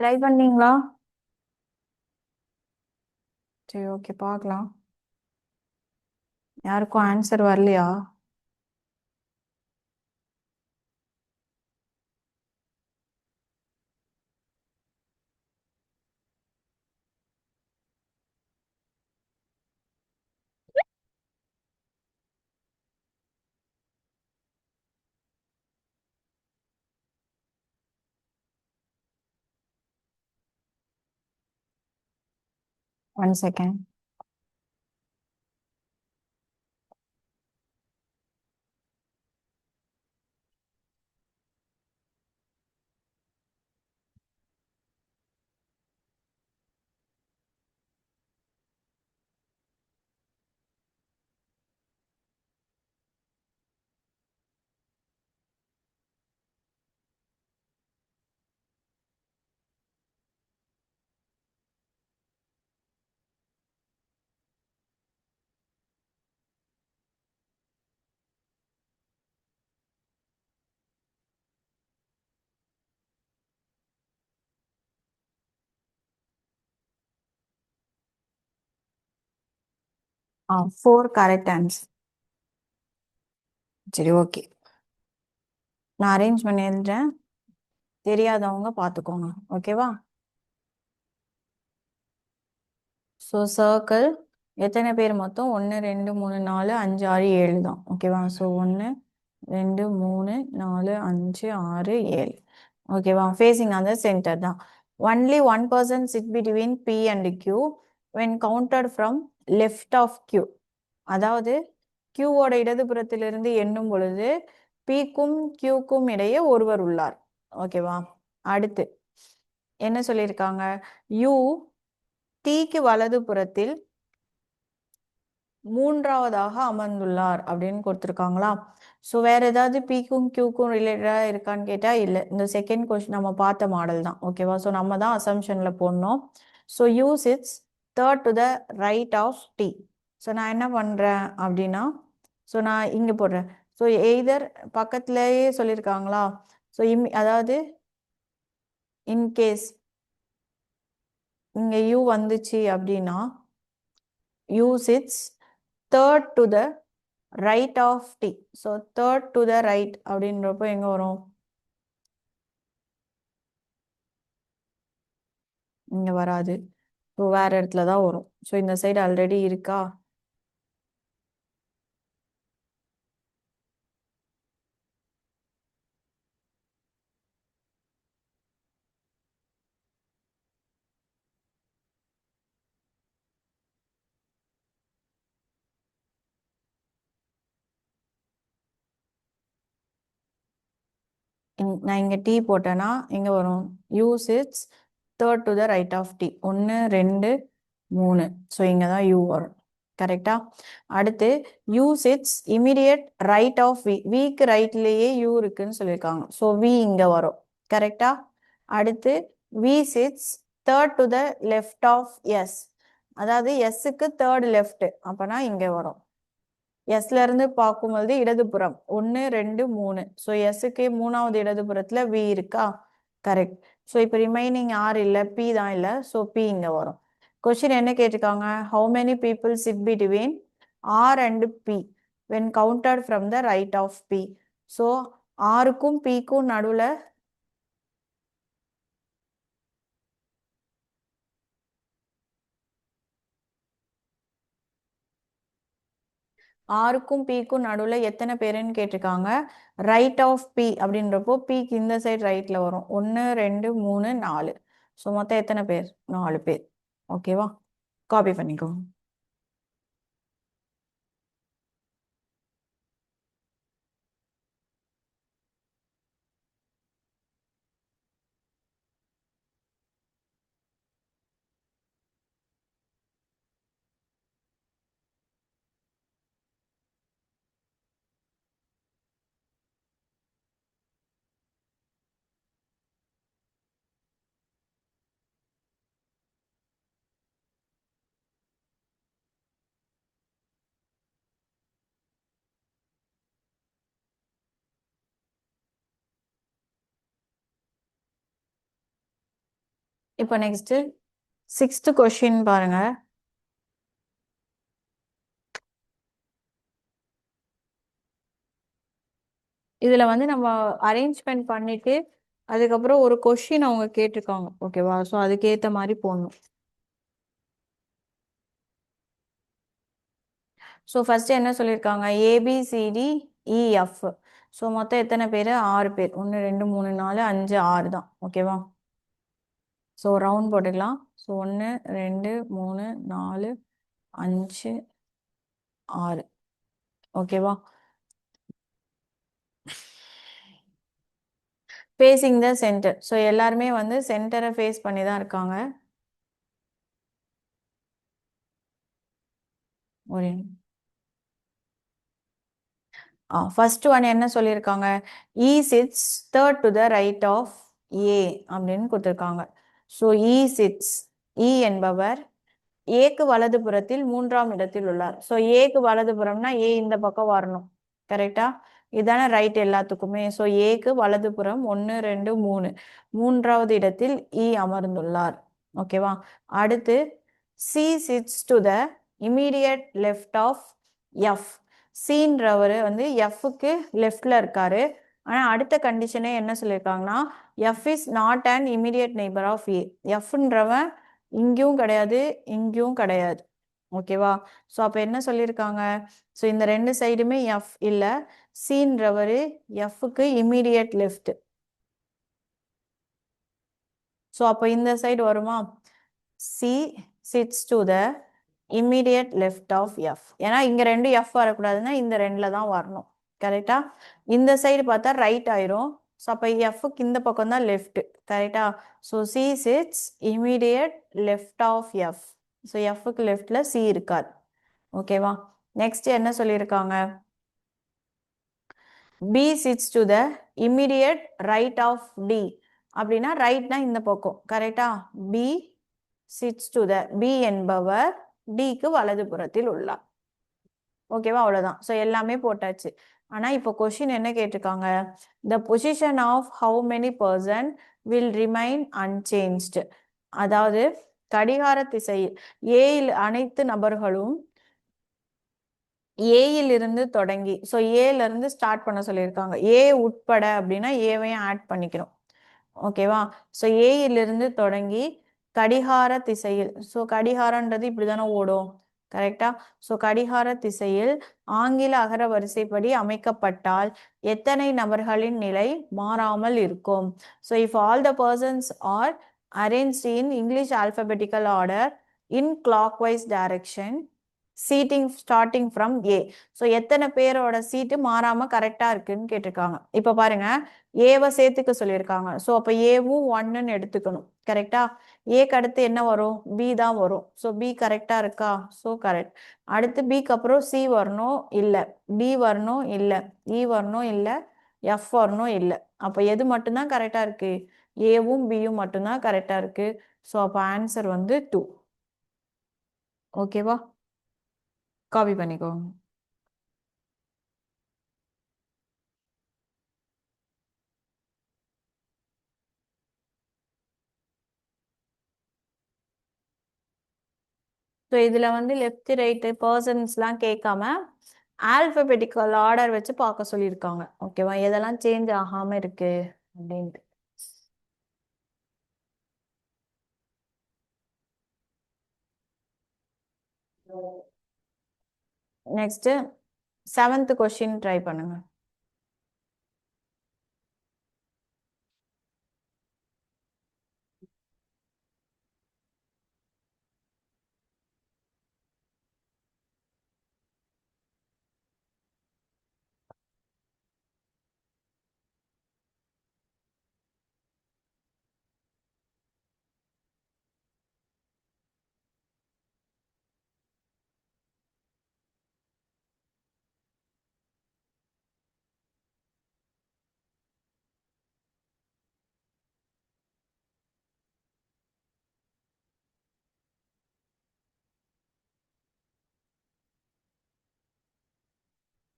Speaker 1: ட்ரை பண்ணீங்களா? சரி, ஓகே, பார்க்கலாம். யாருக்கும் ஆன்சர் வரலையா? 1 செகண்ட். ஆ, 4 கரெக்ட் ஆன்சர். சரி, ஓகே. நான் அரேஞ்ச் பண்ணி எழுதுறேன். தெரியாதவங்க பார்த்துக்கோங்க. ஓகேவா? ஸோ சர்க்கிள் எத்தனை பேர் மொத்தம்? 1 2 3 4 5 6 7 தான். ஓகேவா? ஸோ 1 2 3 4 5 6 7. ஓகேவா? ஃபேஸிங் அந்த சென்டர் தான். Only one person sit between B and Q when counted from left of Q. அதாவது கியூவோட இடதுபுறத்திலிருந்து எண்ணும் பொழுது பிக்கும் கியூக்கும் இடையே ஒருவர் உள்ளார். ஓகேவா? அடுத்து என்ன சொல்லியிருக்காங்க? யூ டீக்கு வலது புறத்தில் மூன்றாவதாக அமர்ந்துள்ளார் அப்படின்னு கொடுத்துருக்காங்களா? ஸோ வேற ஏதாவது பிக்கும் கியூக்கும் ரிலேட்டடாக இருக்கான்னு கேட்டால் இல்லை. இந்த செகண்ட் கொஸ்டின் நம்ம பார்த்த மாடல் தான். ஓகேவா? ஸோ நம்ம தான் அசம்ஷனில் போடணும். So U sits third to the right of T. So நான் என்ன பண்ணுறேன் அப்படின்னா, ஸோ நான் இங்கே போடுறேன். ஸோ எய்தர் பக்கத்துலேயே சொல்லியிருக்காங்களா? ஸோ அதாவது இன்கேஸ் இங்கே யூ வந்துச்சு அப்படின்னா U sits third to the right of T. So third to the right அப்படின்றப்போ எங்கே வரும்? இங்கே வராது. ஸோ வேற இடத்துல தான் வரும். ஸோ இந்த சைடு ஆல்ரெடி இருக்கா? நான் இங்கே டி போட்டேன்னா எங்கே வரும்? U sits third to the right of T. 1 2 3. So இங்கே தான் யூ வரும். கரெக்டா? அடுத்து U sits immediate right of V. விக்கு ரைட்லேயே யூ இருக்குன்னு சொல்லியிருக்காங்க. ஸோ வி இங்கே வரும். கரெக்டா? அடுத்து V sits third to the left of S. அதாவது எஸ்ஸுக்கு தேர்ட் லெஃப்ட். அப்போனா இங்கே வரும். எஸ்ல இருந்து பார்க்கும்போது இடதுபுறம் 1 2 3. ஸோ எஸ்ஸுக்கு மூணாவது இடதுபுறத்துல வி இருக்கா? கரெக்ட். ஸோ இப்போ ரிமைனிங் ஆர் இல்லை, பி தான் இல்லை. ஸோ பி இங்கே வரும். கொஸ்டின் என்ன கேட்டிருக்காங்க? How many people sit between R and P when counted from the right of B. So ஆருக்கும் பிக்கும் நடுவில் ஆருக்கும் பிக்கும் நடுவில் எத்தனை பேருன்னு கேட்டிருக்காங்க. ரைட் ஆஃப் பி அப்படின்றப்போ பிக்கு இந்த சைடு ரைட்டில் வரும். 1 2 3 4. ஸோ மொத்தம் எத்தனை பேர்? 4 பேர். ஓகேவா? காப்பி பண்ணிக்கோ. இப்போ நெக்ஸ்ட் 6th கொஸ்டின் பாருங்க. இதுல வந்து நம்ம அரேஞ்ச்மெண்ட் பண்ணிட்டு அதுக்கப்புறம் ஒரு கொஸ்டின் அவங்க கேட்டிருக்காங்க. ஓகேவா? ஸோ அதுக்கேற்ற மாதிரி போடணும். ஸோ ஃபர்ஸ்ட் என்ன சொல்லியிருக்காங்க? ABCDEF. ஸோ மொத்தம் எத்தனை பேர்? 6 பேர். 1 2 3 4 5 6 தான். ஓகேவா? ஸோ ரவுண்ட் போட்டுக்கலாம். ஸோ 1 2 3 4 5 6. ஓகேவா? Facing the centre. ஸோ எல்லாருமே வந்து சென்டரை ஃபேஸ் பண்ணி தான் இருக்காங்க. ஒரு ஃபர்ஸ்ட் ஒன் என்ன சொல்லியிருக்காங்க? E sits third to the right of A அப்படின்னு கொடுத்துருக்காங்க. ஸோ E என்பவர் ஏக்கு வலதுபுறத்தில் 3ஆம் இடத்தில் உள்ளார். ஸோ ஏக்கு வலதுபுறம்னா ஏ இந்த பக்கம் வரணும். கரெக்டா? இதானே ரைட் எல்லாத்துக்குமே. ஸோ ஏக்கு வலதுபுறம் 1 2 3 3வது இடத்தில் இ அமர்ந்துள்ளார். ஓகேவா? அடுத்து C sits to the immediate left of F. சீன்றவர் வந்து எஃப்க்கு லெஃப்ட்ல இருக்காரு. ஆனா அடுத்த கண்டிஷனே என்ன சொல்லியிருக்காங்கன்னா F is not and immediate neighbour of A. எஃப்ன்றவன் இங்கேயும் கிடையாது, இங்கேயும் கிடையாது. ஓகேவா? ஸோ அப்போ என்ன சொல்லியிருக்காங்க? ஸோ இந்த ரெண்டு சைடுமே எஃப் இல்லை. சீன்றவர் எஃப்க்கு இமீடியட் லெஃப்ட். ஸோ அப்போ இந்த சைடு வருமா? C sits to the immediate left of F. ஏன்னா இங்க ரெண்டு எஃப் வரக்கூடாதுன்னா இந்த ரெண்டுல தான் வரணும். கரெக்டா? இந்த சைடு பார்த்தா ரைட் ஆயிரும். ஸோ அப்போ எஃப்க்கு இந்த பக்கம் தான் லெஃப்ட். கரெக்டா? So C sits immediate left of F. So எஃப்க்கு லெஃப்ட்ல சி இருக்காது. ஓகேவா? நெக்ஸ்ட் என்ன சொல்லியிருக்காங்க? P sits to the immediate right of T. அப்படின்னா ரைட்னா இந்த பக்கம். கரெக்டா? P sits to the, P என்பவர் டிக்கு வலதுபுறத்தில் உள்ளார். ஓகேவா? அவ்வளவுதான். ஸோ எல்லாமே போட்டாச்சு. ஆனா இப்போ கொஸ்டின் என்ன கேட்டிருக்காங்க? The position of how many person will remain unchanged. அதாவது கடிகார திசையில் ஏயில் அனைத்து நபர்களும் ஏயில் இருந்து தொடங்கி, ஸோ ஏல இருந்து ஸ்டார்ட் பண்ண சொல்லியிருக்காங்க. ஏ உட்பட அப்படின்னா ஏவையும் ஆட் பண்ணிக்கணும். ஓகேவா? ஸோ ஏயிலிருந்து தொடங்கி கடிகார திசையில், ஸோ கடிகாரன்றது இப்படிதானே ஓடும். கரெக்டா? ஸோ கடிகார திசையில் ஆங்கில அகர வரிசைப்படி அமைக்கப்பட்டால் எத்தனை நபர்களின் நிலை மாறாமல் இருக்கும்? So if all the persons are arranged in English alphabetical order in clockwise direction seating starting from A. So எத்தனை பேரோட சீட்டு மாறாம கரெக்டா இருக்குன்னு கேட்டிருக்காங்க. இப்ப பாருங்க, ஏவை சேர்த்துக்க சொல்லியிருக்காங்க. ஸோ அப்போ ஏவும் 1ன்னு எடுத்துக்கணும். கரெக்டா? ஏக்கு அடுத்து என்ன வரும்? பி தான் வரும். ஸோ பி கரெக்டா இருக்கா? So correct. அடுத்து பிக்கு அப்புறம் சி வரணும், இல்லை. டி வரணும், இல்லை. இ வரணும், இல்லை. எஃப் வரணும், இல்லை. அப்போ எது மட்டும்தான் கரெக்டா இருக்கு? ஏவும் பியும் மட்டும்தான் கரெக்டா இருக்கு. ஸோ அப்போ ஆன்சர் வந்து 2. ஓகேவா? காப்பி பண்ணிக்கோங்க. ஸோ இதில் வந்து லெஃப்ட் ரைட்டு பர்சன்ஸ்லாம் கேட்காம ஆல்பபெட்டிக்கல் ஆர்டர் வச்சு பார்க்க சொல்லியிருக்காங்க. ஓகேவா? எதெல்லாம் சேஞ்ச் ஆகாமல் இருக்கு அப்படின்ட்டு. நெக்ஸ்ட் 7th கொஸ்டின் ட்ரை பண்ணுங்க.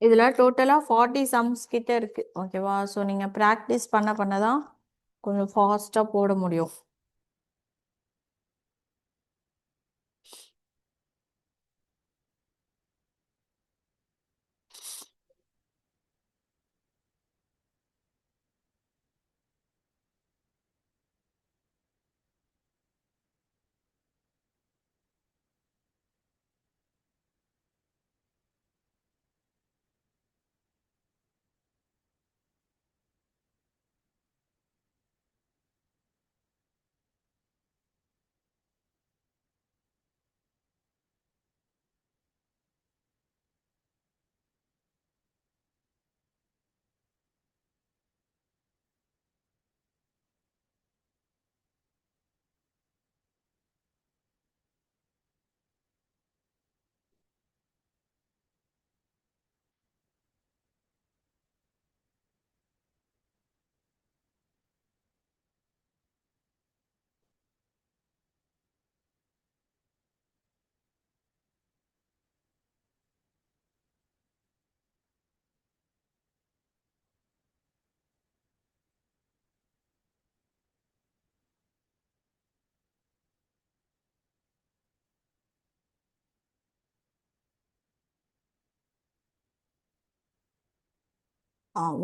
Speaker 1: இதில் டோட்டலாக 40 சம்ஸ் கிட்ட இருக்கு. ஓகேவா? ஸோ நீங்கள் ப்ராக்டிஸ் பண்ண தான் கொஞ்சம் ஃபாஸ்ட்டாக போட முடியும்.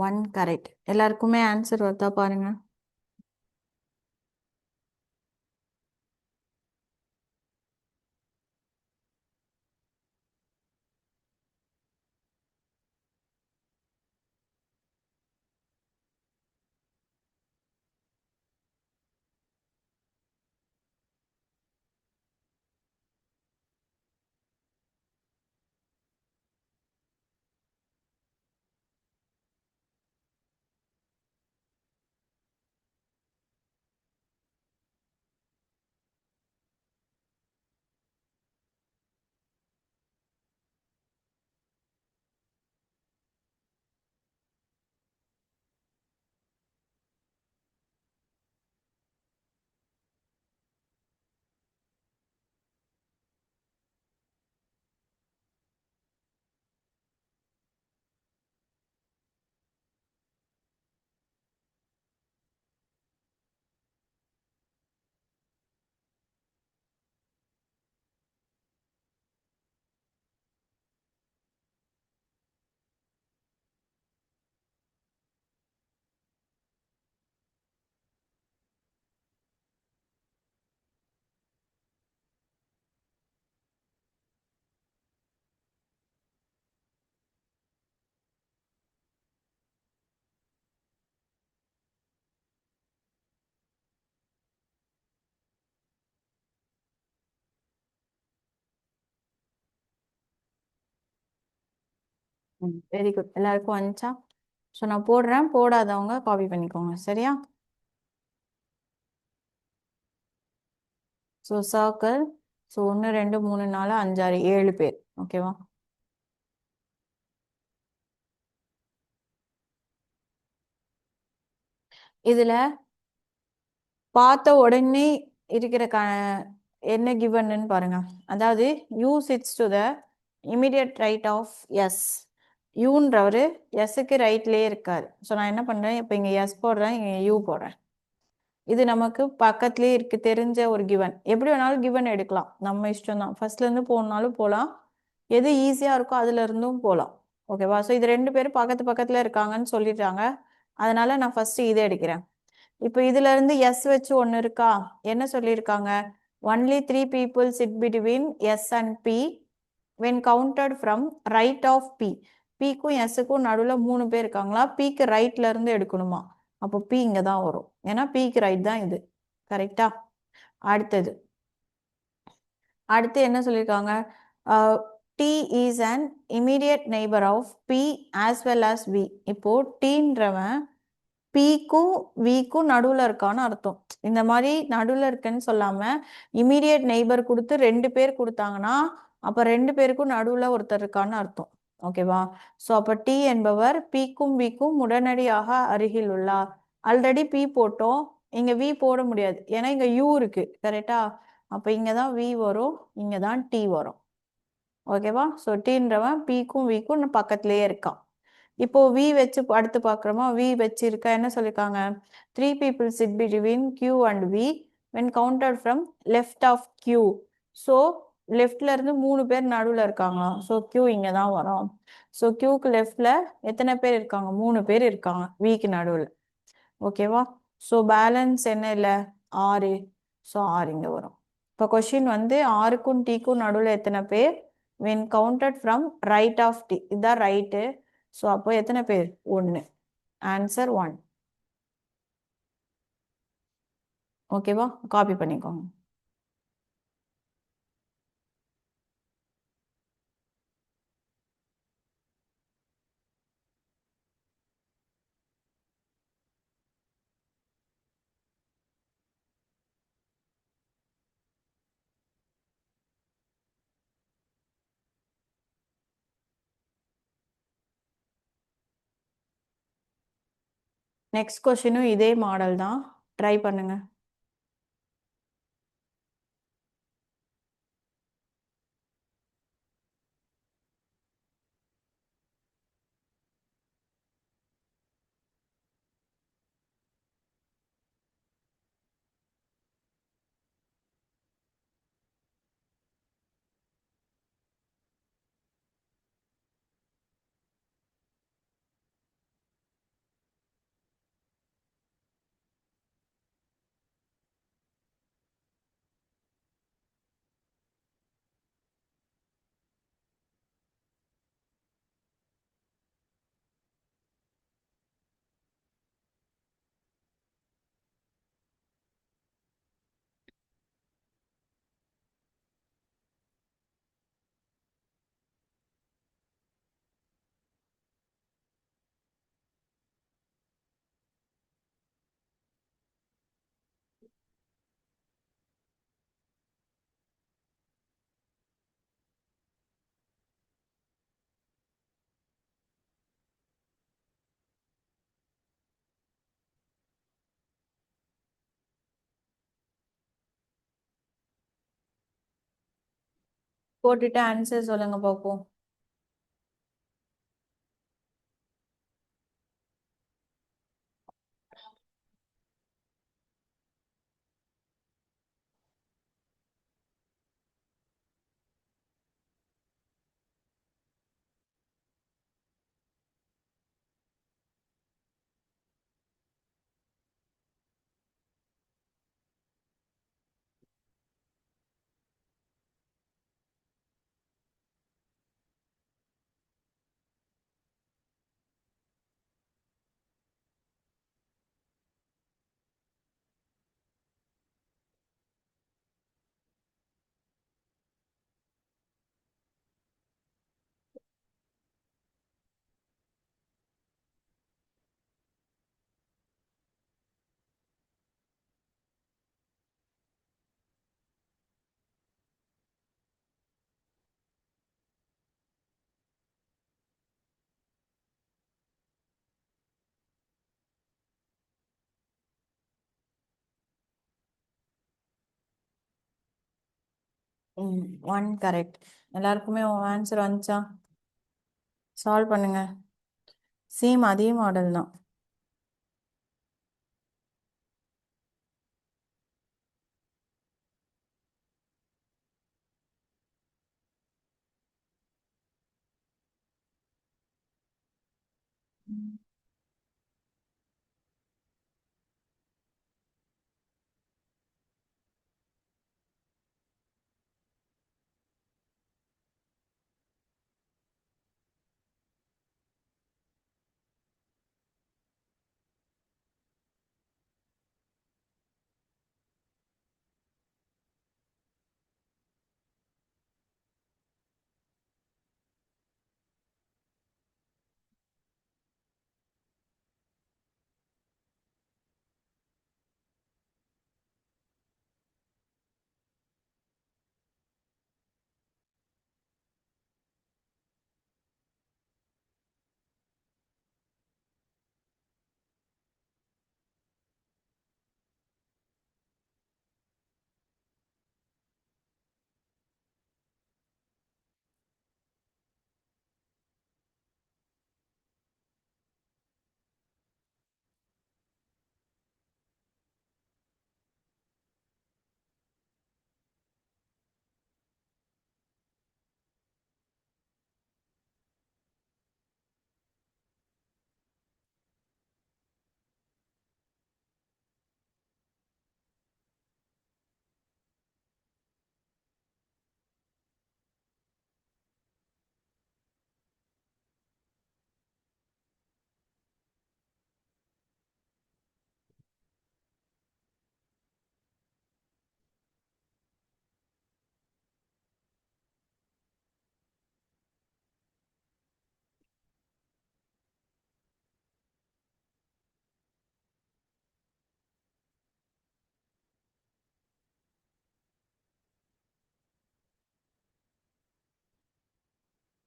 Speaker 1: One correct. எல்லாருக்குமே ஆன்சர் வருதா பாருங்க. Very good. எல்லாருக்கும் வந்துச்சா? ஸோ நான் போடுறேன், போடாதவங்க காப்பி பண்ணிக்கோங்க, சரியா? So circle. ஸோ 1 2 3 4 5 6 7 பேர். ஓகேவா? இதுல பார்த்த உடனே இருக்கிற என்ன கிவன்னு பாருங்க. அதாவது U sits to the immediate right of S. யூன்றவர் எஸ்ஸுக்கு ரைட்லேயே இருக்காரு. ஸோ நான் என்ன பண்ணுறேன், இப்போ இங்கே எஸ் போடுறேன், இங்கே யூ போடுறேன். இது நமக்கு பக்கத்துலேயே இருக்கு, தெரிஞ்ச ஒரு கிவன். எப்படி வேணாலும் கிவன் எடுக்கலாம், நம்ம இஷ்டம் தான். ஃபர்ஸ்ட்லேருந்து போகணுனாலும் போகலாம், எது ஈஸியாக இருக்கோ அதுல இருந்தும் போகலாம். ஓகேவா? ஸோ இது 2 பேரும் பக்கத்து பக்கத்தில் இருக்காங்கன்னு சொல்லிட்டாங்க, அதனால நான் ஃபர்ஸ்ட் இதை எடுக்கிறேன். இப்போ இதுல இருந்து எஸ் வச்சு ஒன்று இருக்கா? என்ன சொல்லியிருக்காங்க? Only 3 people sit between S and B when counted from right of P. பிக்கும் எஸ்ஸுக்கும் நடுவில் 3 பேர் இருக்காங்களா? பிக்கு ரைட்ல இருந்து எடுக்கணுமா? அப்போ பி இங்கே தான் வரும், ஏன்னா பிக்கு ரைட் தான் இது. கரெக்டா? அடுத்தது அடுத்து என்ன சொல்லியிருக்காங்க? D is an immediate neighbour of B as well as V. இப்போ டீன்றவன் பிக்கும் விக்கும் நடுவில் இருக்கான்னு அர்த்தம். இந்த மாதிரி நடுவில் இருக்குன்னு சொல்லாம இமீடியட் நெய்பர் கொடுத்து 2 பேர் கொடுத்தாங்கன்னா அப்ப 2 பேருக்கும் நடுவில் ஒருத்தர் இருக்கான்னு அர்த்தம். ஓகேவா? ஸோ அப்ப டி என்பவர் பிக்கும் விக்கும் உடனடியாக அருகில் உள்ளார். ஆல்ரெடி பி போட்டோம், இங்க வி போட முடியாது, ஏன்னா இங்க யூ இருக்கு. கரெக்டா? அப்ப இங்கதான் வி வரும், இங்கதான் டி வரும். ஓகேவா? ஸோ டீன்றவன் பிக்கும் விக்கும் பக்கத்துலயே இருக்கான். இப்போ வி வச்சு அடுத்து பார்க்குறோமா? வி வச்சு இருக்கா, என்ன சொல்லியிருக்காங்க? 3 people sit between Q and V when counted from left of Q. So லெஃப்ட்ல இருந்து 3 பேர் நடுவில் இருக்காங்களாம். ஸோ Q இங்கே தான் வரும். ஸோ Qக்கு லெஃப்ட்ல எத்தனை பேர் இருக்காங்க? 3 பேர் இருக்காங்க விக்கு நடுவில். ஓகேவா? ஸோ பேலன்ஸ் என்ன இல்லை? 6. ஸோ 6 இங்கே வரும். இப்போ கொஷின் வந்து ஆருக்கும் டீக்கும் நடுவில் எத்தனை பேர்? when counted from right of T. இதுதான் ரைட்டு. ஸோ அப்போ எத்தனை பேர்? 1. ஆன்சர் 1. ஓகேவா? காப்பி பண்ணிக்கோங்க. நெக்ஸ்ட் கொஷினும் இதே மாடல் தான், ட்ரை பண்ணுங்க. போட்டுட்டு ஆன்சர் சொல்லுங்க பார்ப்போம். ம் 1 கரெக்ட். எல்லாருக்குமே ஆன்சர் வந்துச்சா? சால்வ் பண்ணுங்க. சேம் அதே மாடல் தான்.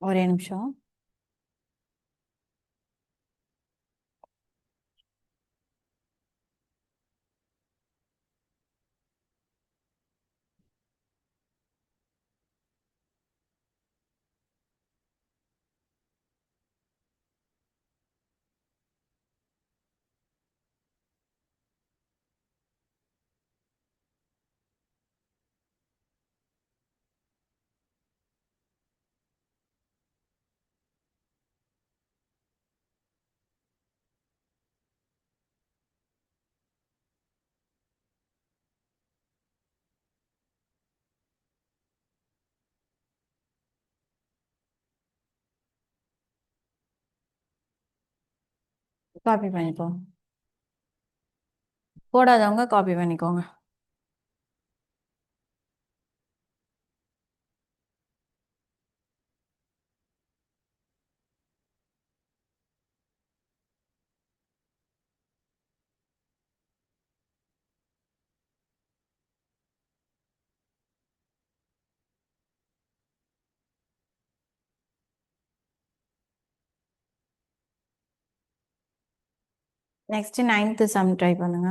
Speaker 1: ஒரே நிமிஷம். காப்பி பண்ணிக்கோ. போடாதவங்க காப்பி பண்ணிக்கோங்க. நெக்ஸ்ட் 9th சம் ட்ரை பண்ணுங்க.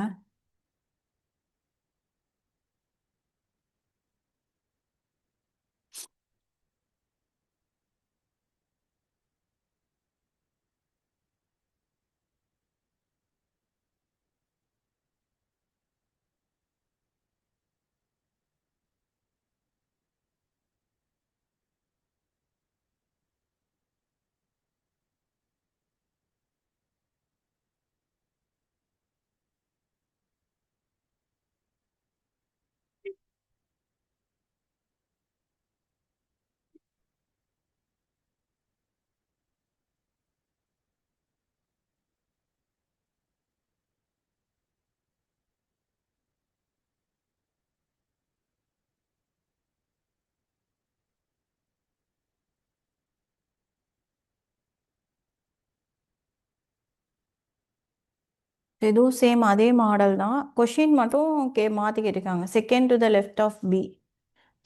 Speaker 1: இதுவும் சேம் அதே மாடல் தான். கொஷின் மட்டும் மாற்றி கேட்டிருக்காங்க. Second to the left of B.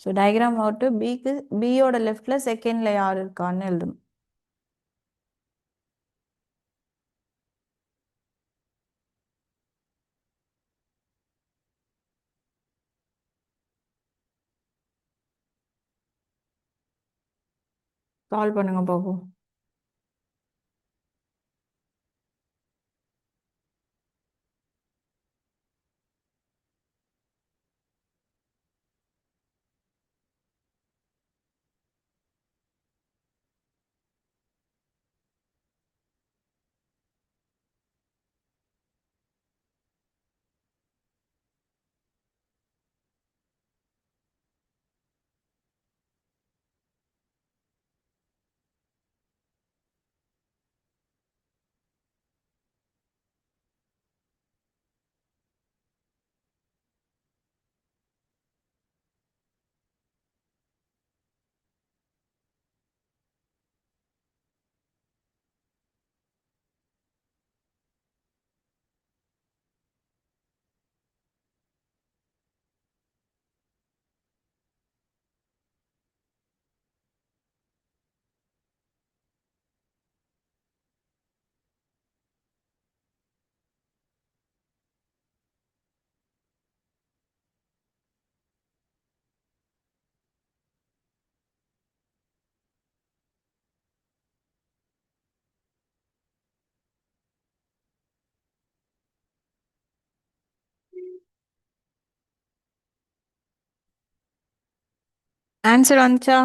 Speaker 1: So diagram போட்டு பிக்கு பியோட லெஃப்டில் செகண்டில் யார் இருக்கான்னு எழுதணும். சால்வ் பண்ணுங்க பாப்போம். ஆன்சர் வந்துச்சா?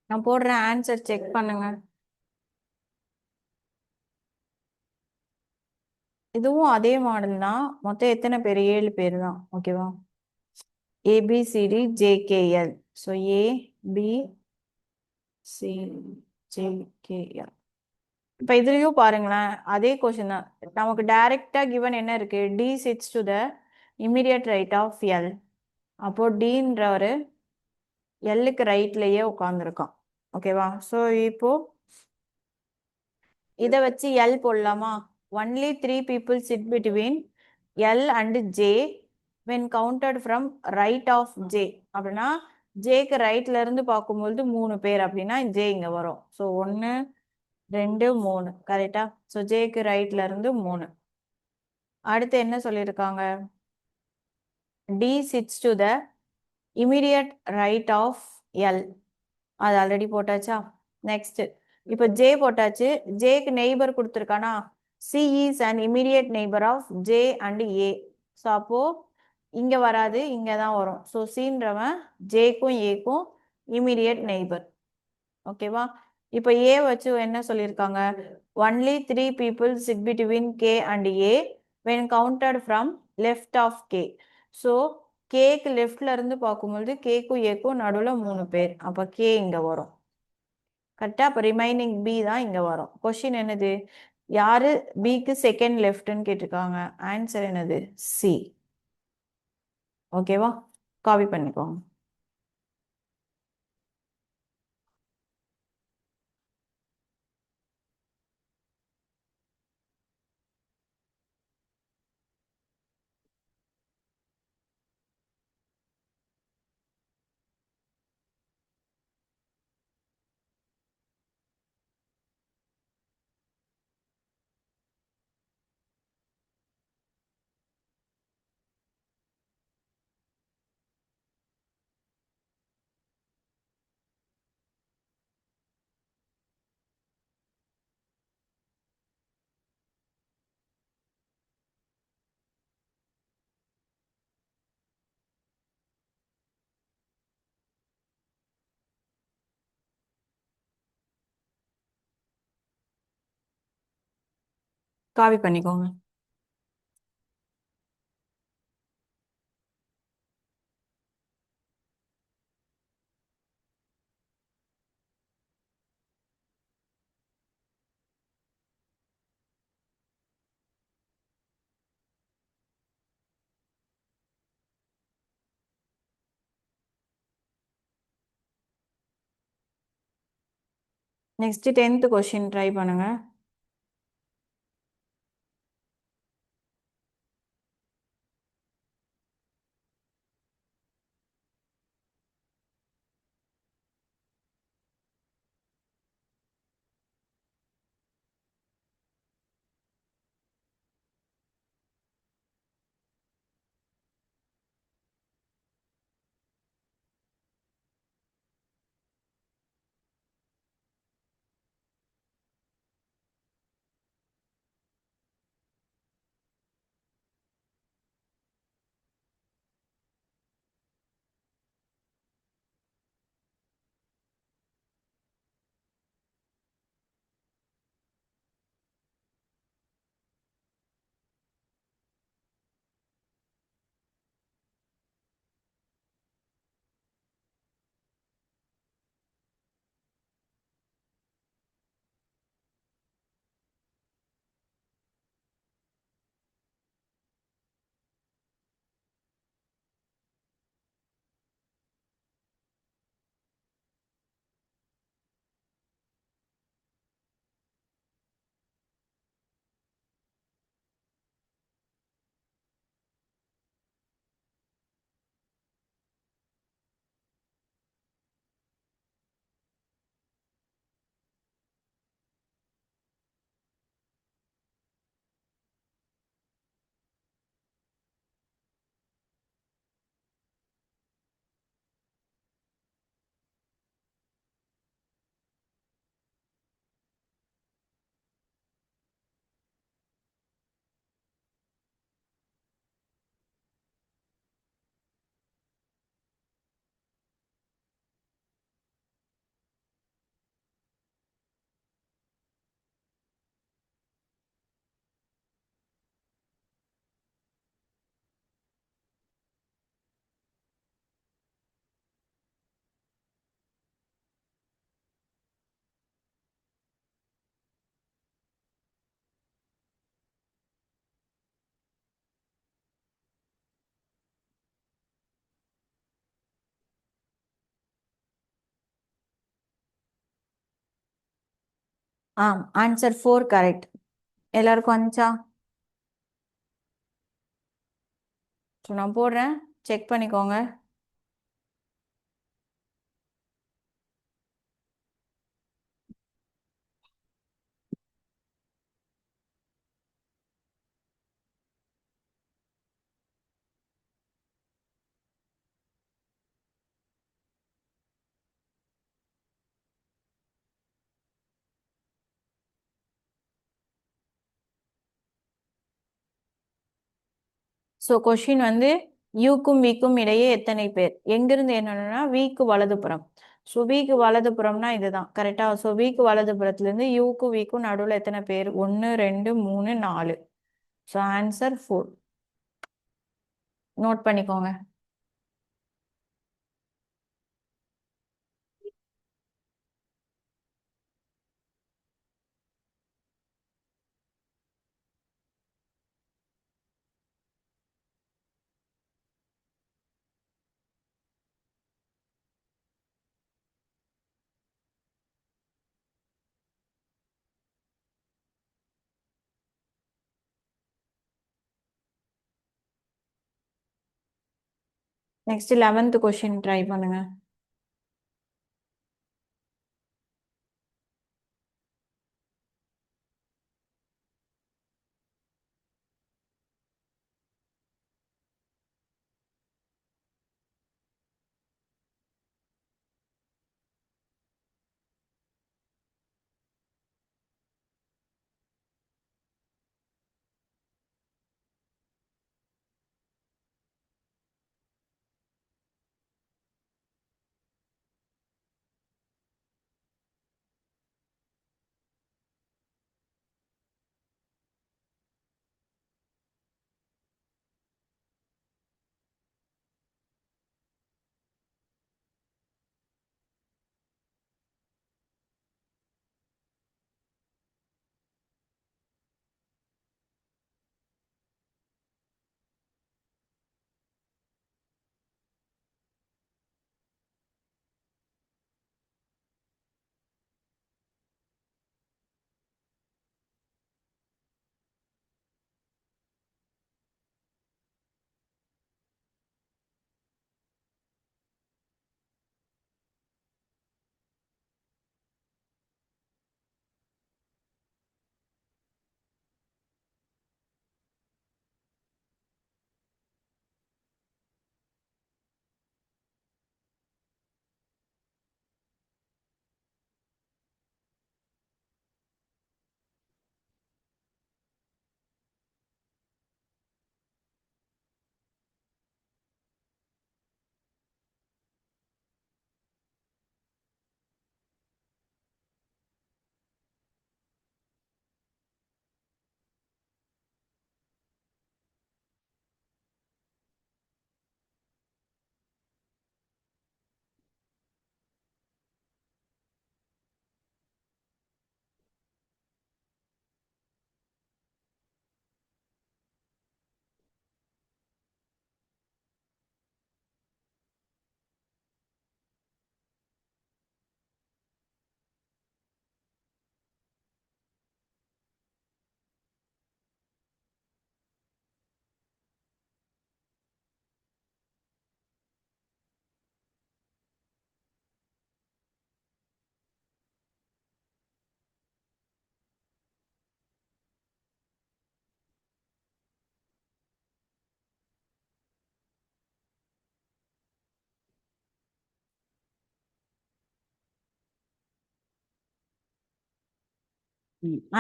Speaker 1: நான் போடுறேன், ஆன்சர் செக் பண்ணுங்க. இதுவும் அதே மாடல் தான். மொத்தம் எத்தனை பேர்? 7 பேர் தான். ஓகேவா? A B C D J K L. So A B C J K L. இப்போ இதுலயும் பாருங்களேன், அதே கொஸ்டின் தான். நமக்கு டைரக்டா கிவன் என்ன இருக்கு? D sits to the immediate right of L. அப்போ டீன்றவர் எல்லுக்கு ரைட்லயே உட்காந்துருக்கான். ஓகேவா? ஸோ இப்போ இதை வச்சு எல் போடலாமா? Only 3 people sit between L and J when counted from right of J. அப்படின்னா ஜேக்கு ரைட்ல இருந்து பார்க்கும்பொழுது 3 பேர். அப்படின்னா ஜே இங்க வரும். ஸோ 1 2 3. கரெக்டா? ஸோ ஜேக்கு ரைட்ல இருந்து 3. அடுத்து என்ன சொல்லியிருக்காங்க? T sits to the immediate right of L. அது ஆல்ரெடி போட்டாச்சா? நெக்ஸ்ட் இப்போ ஜே போட்டாச்சு. ஜேக்கு நெய்பர் கொடுத்துருக்கானா? C is and immediate neighbour of J and A. So அப்போ இங்க வராது, இங்க தான் வரும். ஸோ சின்றவன் ஜேக்கும் ஏக்கும் இமிடியட் நெய்பர். ஓகேவா? இப்போ ஏ வச்சு என்ன சொல்லியிருக்காங்க? Only 3 people sit between k and a when counted from left of k. So கேக்கு லெஃப்ட்ல இருந்து பார்க்கும்பொழுது கேக்கும் ஏக்கும் நடுவில் 3 பேர். அப்போ கே இங்க வரும். கரெக்டா? அப்போ ரிமைனிங் பி தான் இங்க வரும். கொஸ்டின் என்னது? யாரு பிக்கு செகண்ட் லெஃப்ட்னு கேட்டிருக்காங்க. ஆன்சர் என்னது? சி. ஓகேவா? காப்பி பண்ணிக்கோங்க. காப்பி பண்ணிக்கோங்க. நெக்ஸ்ட் 10th கொஸ்டின் ட்ரை பண்ணுங்க. Answer 4 correct. எல்லாருக்கும் வந்துச்சா? ஸோ நான் போடுறேன், செக் பண்ணிக்கோங்க. ஸோ கொஷின் வந்து யூக்கும் விக்கும் இடையே எத்தனை பேர், எங்கிருந்து என்னன்னா விக்கு வலதுபுறம். ஸோ விக்கு வலதுபுறம்னா இதுதான் கரெக்டா. ஸோ விக்கு வலதுபுறத்துலேருந்து யூக்கும் விக்கும் நடுவில் எத்தனை பேர்? 1 2 3 4. So answer 4. நோட் பண்ணிக்கோங்க. நெக்ஸ்ட் 11th கொஸ்டின் ட்ரை பண்ணுங்க.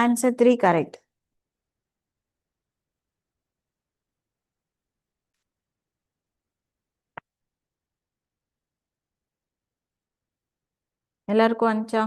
Speaker 1: Answer 3 correct. எல்லாருக்கும் வந்துச்சா?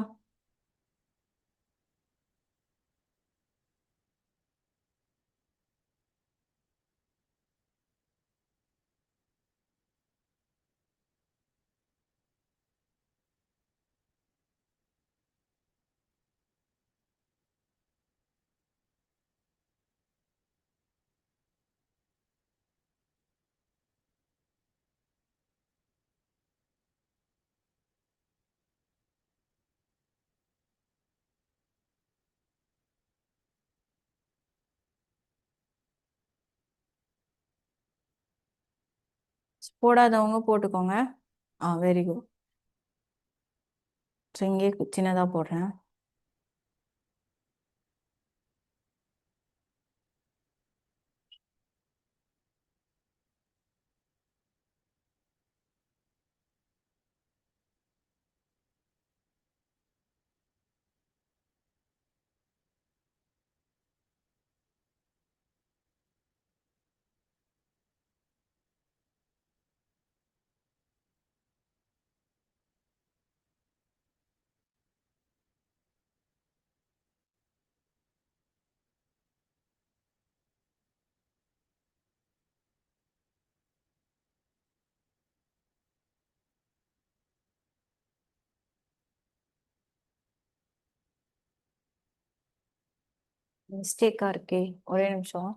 Speaker 1: போடாதவங்க போட்டுக்கோங்க. Very good. ஸோ இங்கே சின்னதாக போடுறேன். மிஸ்டேக்காக இருக்கே, ஒரே நிமிஷம்.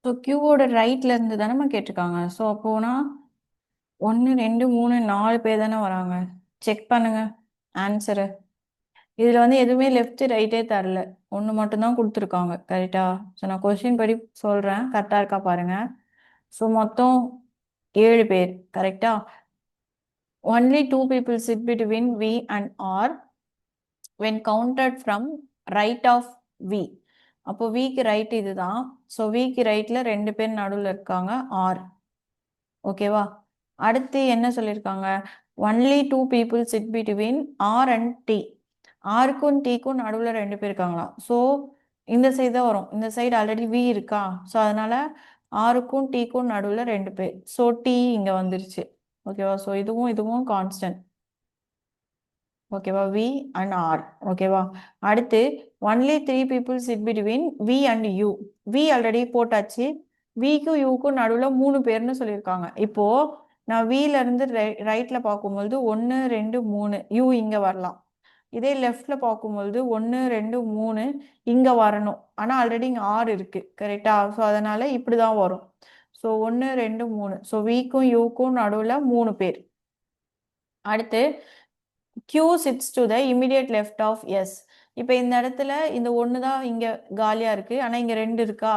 Speaker 1: ஸோ கியூவோட ரைட்ல இருந்து தானேம்மா கேட்டிருக்காங்க. ஸோ அப்போனா 1 2 3 4 பேர் தானே வராங்க. செக் பண்ணுங்க ஆன்சரு. இதில் வந்து எதுவுமே லெஃப்ட் ரைட்டே தரல, ஒன்று மட்டும்தான் கொடுத்துருக்காங்க. கரெக்டா? ஸோ நான் கொஸ்டின் படி சொல்கிறேன், கரெக்டாக இருக்கா பாருங்க. ஸோ மொத்தம் 7 பேர். கரெக்டா? Only 2 people sit between V and R when counted from right of V. அப்போ விக்கு ரைட் இதுதான். ஸோ விக்கு ரைட்ல 2 பேர் நடுவில் இருக்காங்க, ஆர். ஓகேவா? அடுத்து என்ன சொல்லியிருக்காங்க? Only 2 people sit between R and T. ஆருக்கும் டீக்கும் நடுவில் 2 பேர் இருக்காங்களாம். ஸோ இந்த சைடு தான் வரும். இந்த சைடு ஆல்ரெடி வி இருக்கா. ஸோ அதனால ஆருக்கும் டீக்கும் நடுவில் 2 பேர். ஸோ டி இங்கே வந்துருச்சு. ஓகேவா? ஸோ இதுவும் இதுவும் கான்ஸ்டன்ட். ஓகேவா? V and R. ஓகேவா? அடுத்து only 3 people sit between V and U. V already போட்டாச்சு. விக்கும் யூக்கும் நடுவில் 3 பேர்னு சொல்லியிருக்காங்க. இப்போ நான் வில இருந்து ரைட்ல பார்க்கும்பொழுது 1 2 3 யூ இங்க வரலாம். இதே லெஃப்ட்ல பார்க்கும்பொழுது 1 2 3 இங்க வரணும். ஆனா ஆல்ரெடி இங்க ஆர் இருக்கு. கரெக்டா? ஸோ அதனால இப்படிதான் வரும். ஸோ 1 2 3. ஸோ விக்கும் யூக்கும் நடுவில் 3 பேர். அடுத்து Q sits to the immediate left of S. இப்போ இந்த இடத்துல இந்த ஒன்று தான் இங்கே காலியாக இருக்குது, ஆனால் இங்கே 2 இருக்கா.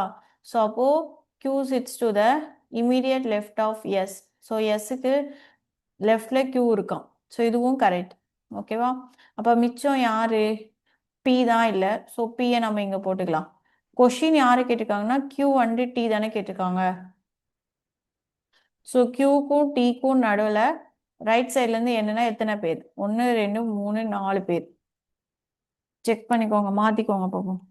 Speaker 1: ஸோ அப்போது Q sits to the immediate left of S. So எஸ்ஸுக்கு லெஃப்டில் Q இருக்கான். ஸோ இதுவும் கரெக்ட். ஓகேவா? அப்போ மிச்சம் யார்? P தான் இல்லை. ஸோ பியை நம்ம இங்கே போட்டுக்கலாம். கொஷின் யாரை கேட்டிருக்காங்கன்னா Q அண்டு T தானே கேட்டிருக்காங்க. ஸோ Qக்கும் Tக்கும் நடுவில் ரைட் சைட்லேருந்து என்னன்னா எத்தனை பேர்? 1 2 3 4 பேர். செக் பண்ணிக்கோங்க, மாத்திக்கோங்க பாப்போம்.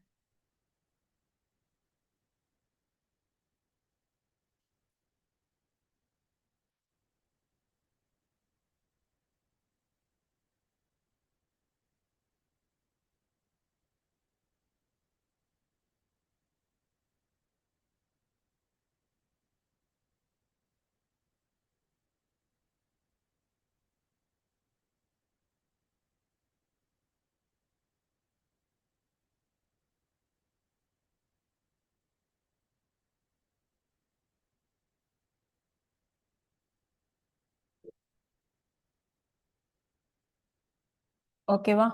Speaker 1: ஓகேவா?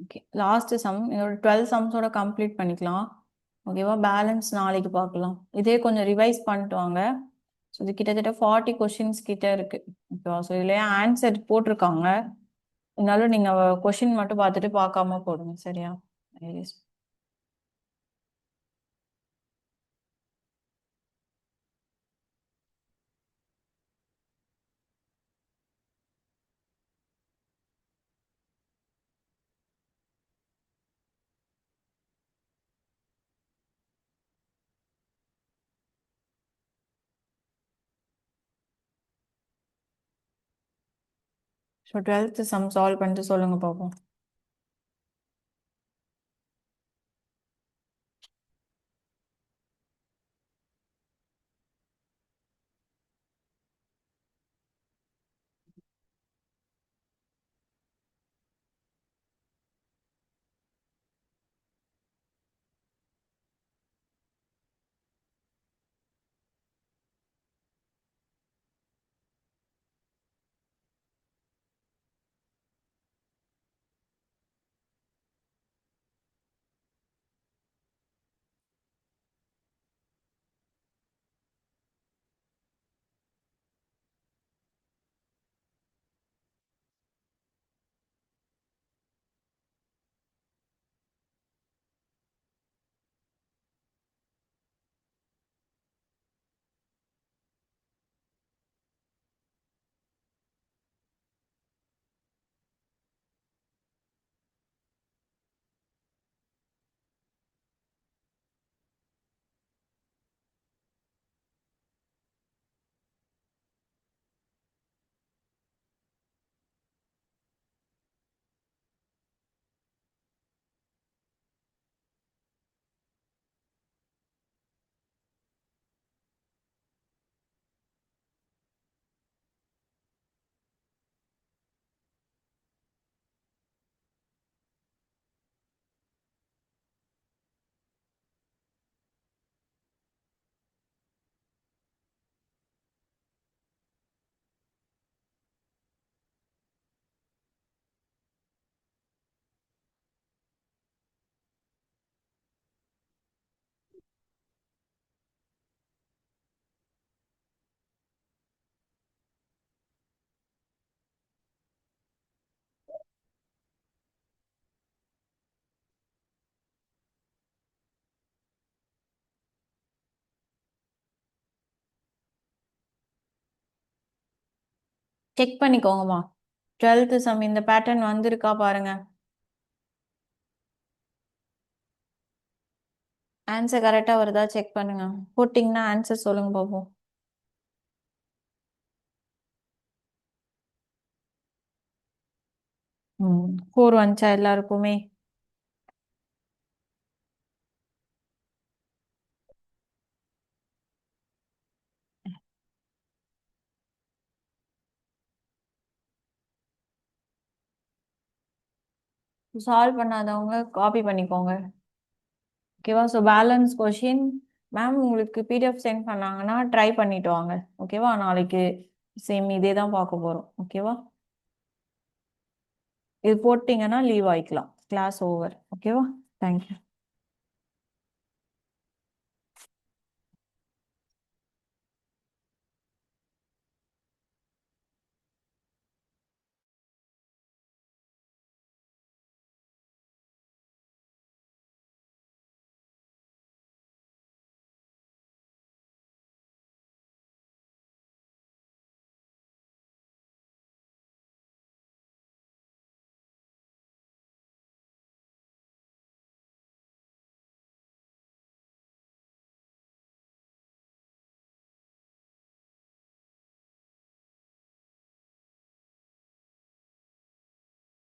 Speaker 1: ஓகே, லாஸ்ட் சம் இதோட 12 சம்ஸோட கம்ப்ளீட் பண்ணிக்கலாம். ஓகேவா? பேலன்ஸ் நாளைக்கு பார்க்கலாம். இதே கொஞ்சம் ரிவைஸ் பண்ணிட்டு வாங்க. ஸோ இது கிட்டத்தட்ட 40 கொஷின்ஸ் கிட்ட இருக்கு. ஓகேவா? ஸோ இதுலயே ஆன்சர் போட்டிருக்காங்க. இருந்தாலும் நீங்க கொஷின் மட்டும் பார்த்துட்டு பார்க்காம போடுங்க. சரியா? ஸோ 12th சம் சால்வ் பண்ணிட்டு சொல்லுங்க பார்ப்போம். செக் பண்ணிக்கோங்கம்மா. 12th சம் இந்த பேட்டர்ன் வந்திருக்கா பாருங்க. ஆன்சர் கரெக்டா வருதா செக் பண்ணுங்க. போட்டிங்கன்னா ஆன்சர் சொல்லுங்க பார்ப்போம். ம் 4 வந்துச்சா எல்லாருக்குமே? சால்வ் பண்ணாதவங்க காப்பி பண்ணிக்கோங்க. ஓகேவா? ஸோ பேலன்ஸ் கொஷின் மேம் உங்களுக்கு பிடிஎஃப் சென்ட் பண்ணாங்கன்னா ட்ரை பண்ணிட்டு வாங்க. ஓகேவா? நாளைக்கு சேம் இதே தான் பார்க்க போகிறோம். ஓகேவா? இது போட்டிங்கன்னா லீவ் ஆயிக்கலாம். Class over. ஓகேவா? தேங்க்யூ.